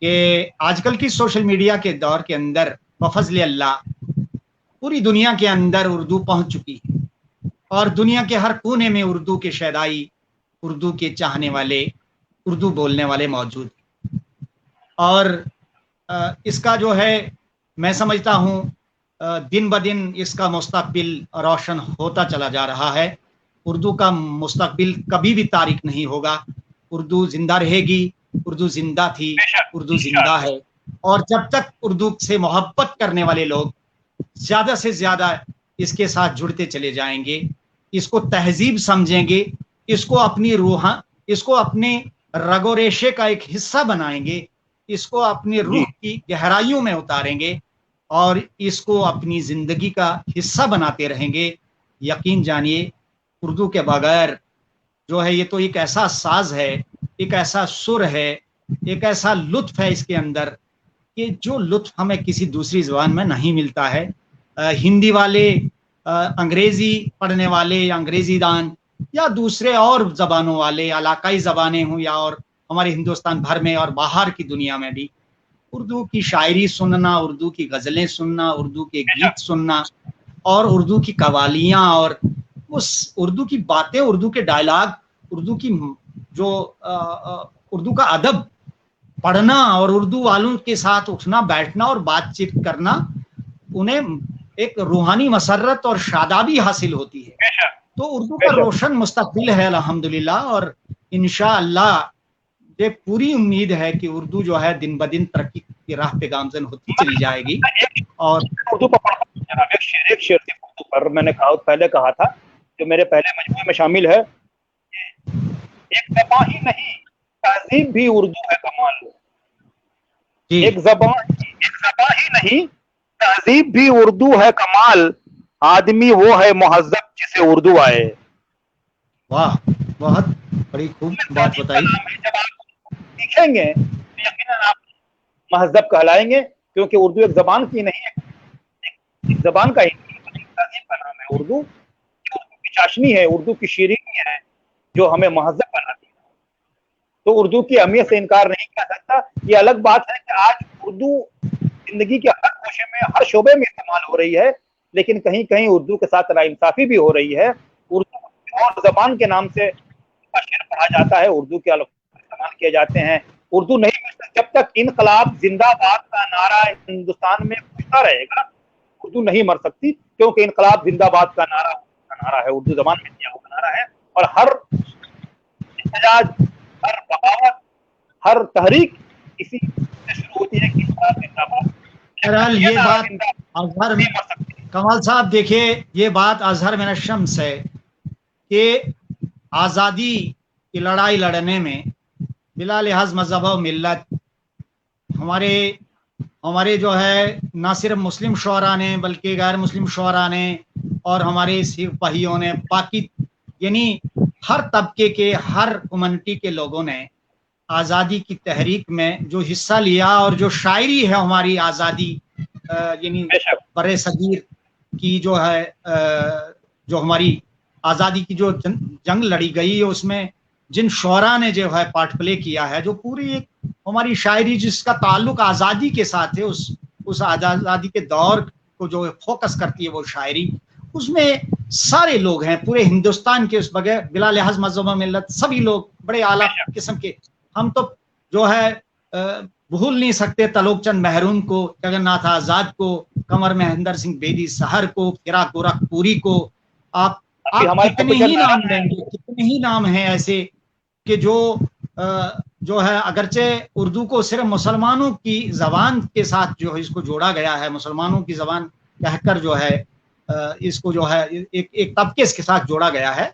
کہ آج کل کی سوشل میڈیا کے دور کے اندر بفضل اللہ پوری دنیا کے اندر اردو پہنچ چکی ہے، اور دنیا کے ہر کونے میں اردو کے شیدائی، اردو کے چاہنے والے، اردو بولنے والے موجود ہیں۔ اور اس کا جو ہے میں سمجھتا ہوں دن بدن اس کا مستقبل روشن ہوتا چلا جا رہا ہے۔ اردو کا مستقبل کبھی بھی تاریک نہیں ہوگا، اردو زندہ رہے گی، اردو زندہ تھی، اردو زندہ ہے، اور جب تک اردو سے محبت کرنے والے لوگ زیادہ سے زیادہ اس کے ساتھ جڑتے چلے جائیں گے، اس کو تہذیب سمجھیں گے، اس کو اپنی اس کو اپنے رگ و ریشے کا ایک حصہ بنائیں گے، اس کو اپنی روح کی گہرائیوں میں اتاریں گے اور اس کو اپنی زندگی کا حصہ بناتے رہیں گے، یقین جانیے اردو کے بغیر جو ہے یہ تو ایک ایسا ساز ہے، ایک ایسا سر ہے، ایک ایسا لطف ہے اس کے اندر کہ جو لطف ہمیں کسی دوسری زبان میں نہیں ملتا ہے۔ ہندی والے، انگریزی پڑھنے والے یا انگریزی دان یا دوسرے اور زبانوں والے، علاقائی زبانیں ہوں یا اور ہمارے ہندوستان بھر میں اور باہر کی دنیا میں بھی اردو کی شاعری سننا، اردو کی غزلیں سننا، اردو کے گیت سننا اور اردو کی قوالیاں اور اس اردو کی باتیں، اردو کے ڈائلاگ، اردو کی جو اردو کا ادب پڑھنا اور اردو والوں کے ساتھ اٹھنا بیٹھنا اور بات چیت کرنا، انہیں ایک روحانی مسرت اور شادابی حاصل ہوتی ہے۔ تو اردو کا روشن مستقبل ہے الحمدللہ، اور انشاءاللہ یہ پوری امید ہے کہ اردو جو ہے دن بدن ترقی کی راہ پہ گامزن ہوتی چلی جائے گی. اور اردو پر ایک شعر تھی اردو پر، میں نے پہلے کہا تھا جو میرے پہلے مجموعے میں شامل ہے، ایک زبان ہی نہیں تہذیب بھی اردو ہے کمال. ایک زبان ہی نہیں تہذیب بھی اردو ہے کمال، آدمی وہ ہے مہذب جسے اردو آئے. واہ، بہت بڑی خوب بات بتائی. جب آپ سیکھیں گے تو یقیناً آپ مہذب کہلائیں گے، کیونکہ اردو ایک زبان کی نہیں ہے، ایک زبان کا ہی تہذیب کا نام ہے اردو. اردو کی چاشنی ہے، اردو کی شیرینی ہے جو ہمیں مہذب بناتی ہے. تو اردو کی اہمیت سے انکار نہیں کر سکتا. یہ الگ بات ہے کہ آج اردو زندگی کے ہر گوشے میں، ہر شعبے میں استعمال ہو رہی ہے، لیکن کہیں کہیں اردو کے ساتھ ناانصافی بھی ہو رہی ہے. اردو اور زبان کے نام سے شعر پڑھا جاتا ہے، اردو کے الفاظ استعمال کیے جاتے ہیں. اردو نہیں مل سکتی جب تک انقلاب زندہ باد کا نعرہ ہندوستان میں گونجتا رہے گا. اردو نہیں مر سکتی، کیونکہ انقلاب زندہ باد کا نعرہ ہے، اردو زبان میں دیا ہوا نعرہ ہے. اور ہر احتجاج، ہر بغاوت، ہر تحریک اسی سے شروع ہوتی ہے کہ انقلاب زندہ باد. بہرحال یہ بات اظہر میں، کمال صاحب دیکھیے، یہ بات اظہر من الشمس ہے کہ آزادی کی لڑائی لڑنے میں بلا لحاظ مذہب و ملت ہمارے جو ہے نہ صرف مسلم شعراء نے بلکہ غیر مسلم شعراء نے اور ہمارے سپاہیوں نے، باقی یعنی ہر طبقے کے، ہر کمیونٹی کے لوگوں نے آزادی کی تحریک میں جو حصہ لیا، اور جو شاعری ہے ہماری آزادی یعنی بر صغیر کی جو ہے جو ہماری آزادی کی جو جنگ لڑی گئی، اس میں جن شعراء نے جو ہے پارٹ پلے کیا ہے، جو پوری ایک ہماری شاعری جس کا تعلق آزادی کے ساتھ ہے، اس آزادی کے دور کو جو فوکس کرتی ہے وہ شاعری، اس میں سارے لوگ ہیں پورے ہندوستان کے، اس بغیر بلا لحاظ مذہب و ملت سبھی لوگ بڑے اعلیٰ قسم کے. ہم تو جو ہے بھول نہیں سکتے تلوک چند محروم کو، جگن ناتھ آزاد کو، کنور مہندر سنگھ بیدی سہر کو، فراق گورکھ پوری کو. آپ کتنے ہی نام دیں گے، کتنے ہی نام ہیں ایسے کہ جو ہے اگرچہ اردو کو صرف مسلمانوں کی زبان کے ساتھ جو ہے اس کو جوڑا گیا ہے، مسلمانوں کی زبان کہہ کر جو ہے اس کو جو ہے ایک طبقے کے ساتھ جوڑا گیا ہے،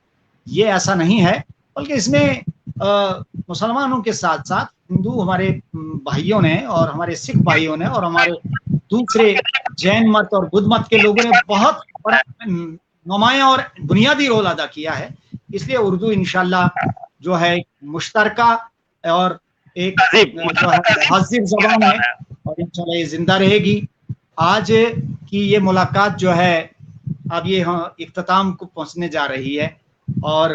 یہ ایسا نہیں ہے. بلکہ اس میں مسلمانوں کے ساتھ ساتھ ہندو ہمارے بھائیوں نے اور ہمارے سکھ بھائیوں نے اور ہمارے دوسرے جین مت اور بدھ مت کے لوگوں نے بہت بڑا نمایاں اور بنیادی رول ادا کیا ہے. اس لیے اردو انشاءاللہ جو ہے مشترکہ اور ایک جو ہے مہذب زبان ہے، اور انشاءاللہ یہ زندہ رہے گی. آج کی یہ ملاقات جو ہے اب یہ اختتام کو پہنچنے جا رہی ہے، اور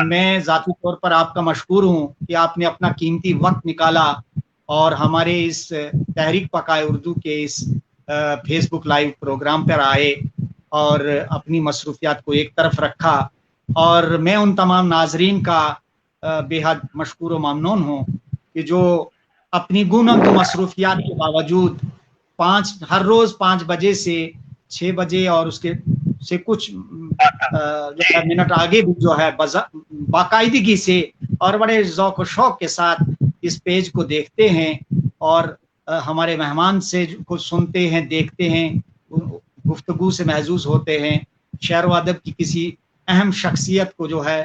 میں ذاتی طور پر آپ کا مشکور ہوں کہ آپ نے اپنا قیمتی وقت نکالا اور ہمارے اس تحریک پکائے اردو کے اس فیس بک لائیو پروگرام پر آئے اور اپنی مصروفیات کو ایک طرف رکھا. اور میں ان تمام ناظرین کا بے حد مشکور و ممنون ہوں کہ جو اپنی گوناگون مصروفیات کے باوجود ہر روز 5 بجے سے 6 بجے اور اس کے سے کچھ جو ہے منٹ آگے بھی جو ہے باقاعدگی سے اور بڑے ذوق و شوق کے ساتھ اس پیج کو دیکھتے ہیں اور ہمارے مہمان سے کو سنتے ہیں، دیکھتے ہیں، گفتگو سے محظوظ ہوتے ہیں. شعر و ادب کی کسی اہم شخصیت کو جو ہے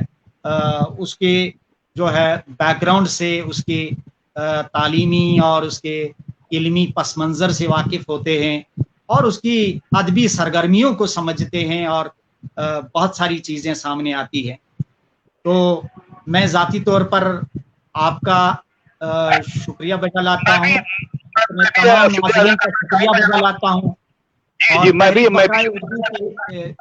اس کے جو ہے بیک گراؤنڈ سے، اس کے تعلیمی اور اس کے علمی پس منظر سے واقف ہوتے ہیں اور اس کی ادبی سرگرمیوں کو سمجھتے ہیں، اور بہت ساری چیزیں سامنے آتی ہیں. تو میں ذاتی طور پر آپ کا شکریہ بجا لاتا ہوں، میں تمام ناظرین کا شکریہ بجا لاتا ہوں، اور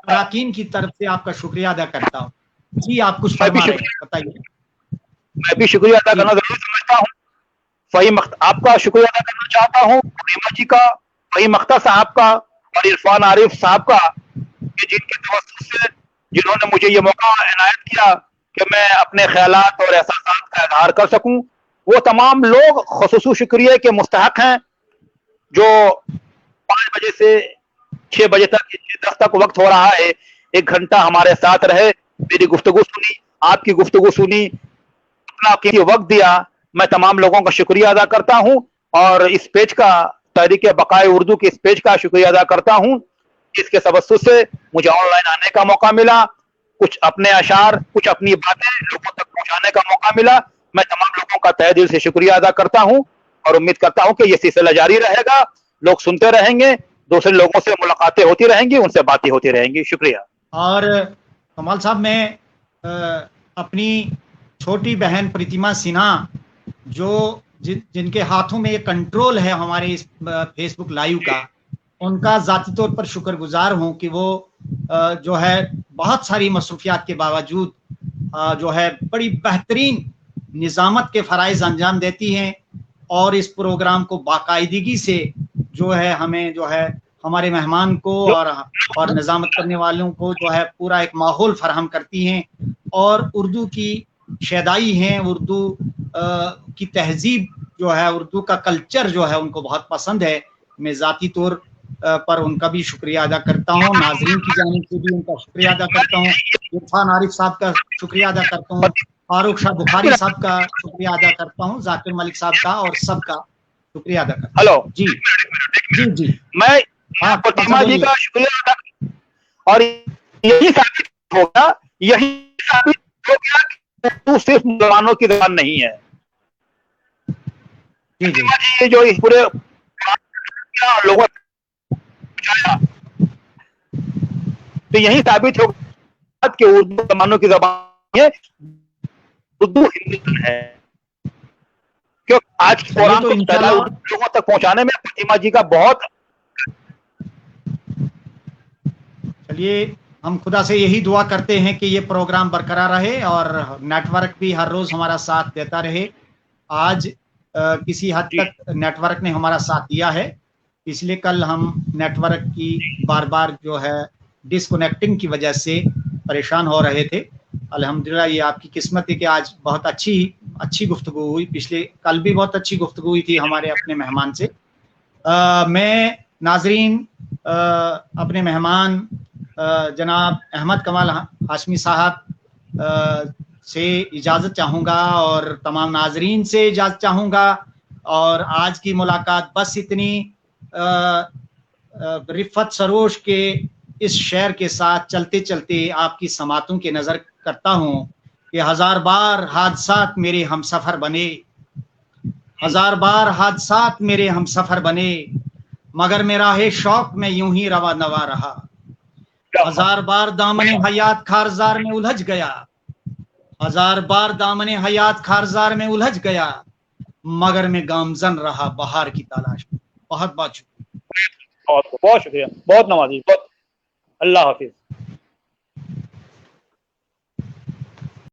اراکین کی طرف سے آپ کا شکریہ ادا کرتا ہوں. جی آپ کچھ فرما رہے ہیں، بتائیے. میں بھی شکریہ ادا کرنا ضرور سمجھتا ہوں. آپ کا شکریہ ادا کرنا چاہتا ہوں ریما جی کا، فہیم مختہ صاحب کا اور عرفان عارف صاحب کا، کہ جن کے توسط سے جنہوں نے مجھے یہ موقع عنایت کیا کہ میں اپنے خیالات اور احساسات کا اظہار کر سکوں. وہ تمام لوگ خصوصی شکریہ کے مستحق ہیں جو 5 بجے سے 6 بجے تک 10 تک وقت ہو رہا ہے 1 घंटा हमारे साथ रहे, मेरी गुफ्तगू सुनी, आपकी गुफ्तगू सुनी, अपना कीमती वक्त दिया। मैं तमाम लोगों का शुक्रिया अदा करता हूं और इस पेज का, तहरीक बकाए उर्दू के इस पेज का शुक्रिया अदा करता हूं। इसके सबब से मुझे ऑनलाइन आने का मौका मिला, कुछ अपने अशार, कुछ अपनी बातें लोगों तक पहुंचाने का मौका मिला। मैं तमाम लोगों का तहे दिल से शुक्रिया अदा करता हूं और उम्मीद करता हूं कि ये सिलसिला जारी रहेगा, लोग सुनते रहेंगे, दूसरे लोगों से मुलाकातें होती रहेंगी, उनसे बातें होती रहेंगी। शुक्रिया। और कमाल साहब, मैं अपनी छोटी बहन प्रतिमा सिन्हा, जिनके हाथों में ये कंट्रोल है हमारे इस फेसबुक लाइव का, उनका ज़ाती तौर पर शुक्रगुजार हूँ कि वो जो है बहुत सारी मसरूफियात के बावजूद जो है बड़ी बेहतरीन निज़ामत के फ़राइज़ अंजाम देती हैं और इस प्रोग्राम को बाकायदगी से जो है हमें जो है हमारे मेहमान को और निज़ामत करने वालों को जो है पूरा एक माहौल फराहम करती हैं और उर्दू की शैदाई हैं, उर्दू की तहजीब जो है, उर्दू का कल्चर जो है उनको बहुत पसंद है। मैं ज़ाती तौर पर उनका भी शुक्रिया अदा करता हूँ, नाजरीन की जानिब से भी उनका शुक्रिया अदा करता हूँ, इरफान आरिफ साहब का शुक्रिया अदा करता हूँ, फारूक शाह बुखारी साहब का शुक्रिया अदा करता हूँ, जाकिर मलिक साहब का और सबका शुक्रिया अदा करता हूँ। हेलो जी जी जी, मैं प्रतिमा जी का शुक्रिया अदा, और यही साबित होगा कि उर्दू सिर्फ मुसलमानों की ज़बान नहीं है। प्रतिमा जी जो इस पूरे लोगों तो यही साबित होगा कि उर्दू मुसलमानों की ज़बान है, उर्दू हिंदुस्तान है। क्योंकि आज कुरान को लोगों तक पहुंचाने में प्रतिमा जी का बहुत। चलिए, हम खुदा से यही दुआ करते हैं कि ये प्रोग्राम बरकरार रहे और नेटवर्क भी हर रोज हमारा साथ देता रहे। आज किसी हद तक नेटवर्क ने हमारा साथ दिया है, इसलिए कल हम नेटवर्क की बार बार जो है डिसकनेक्टिंग की वजह से परेशान हो रहे थे। अल्हम्दुलिल्लाह ये आपकी किस्मत है कि आज बहुत अच्छी गुफ्तगू हुई। कल भी बहुत अच्छी गुफ्तगू हुई थी हमारे अपने मेहमान से। मैं नाजरीन अपने मेहमान जनाब अहमद कमाल हाशमी साहब से इजाज़त चाहूँगा और तमाम नाजरीन से इजाज़त चाहूँगा। और आज की मुलाकात बस इतनी। रिफ़त सरोश के इस शेर के साथ चलते चलते आपकी समातों के नज़र करता हूँ कि 1000 बार हादसात मेरे हम सफ़र बने, 1000 बार हादसात मेरे हम सफ़र बने, मगर मेरा है शौक में यूं ही रवा नवा रहा। 1000 बार दामने हयात खारजार में उलझ गया, 1000 बार दामने हयात खारजार में उलझ गया, मगर मैं गामजन रहा बहार की तलाश में। बहुत बहुत शुक्रिया, बहुत शुक्रिया, बहुत नवाजी, बहुत। अल्लाह हाफिज।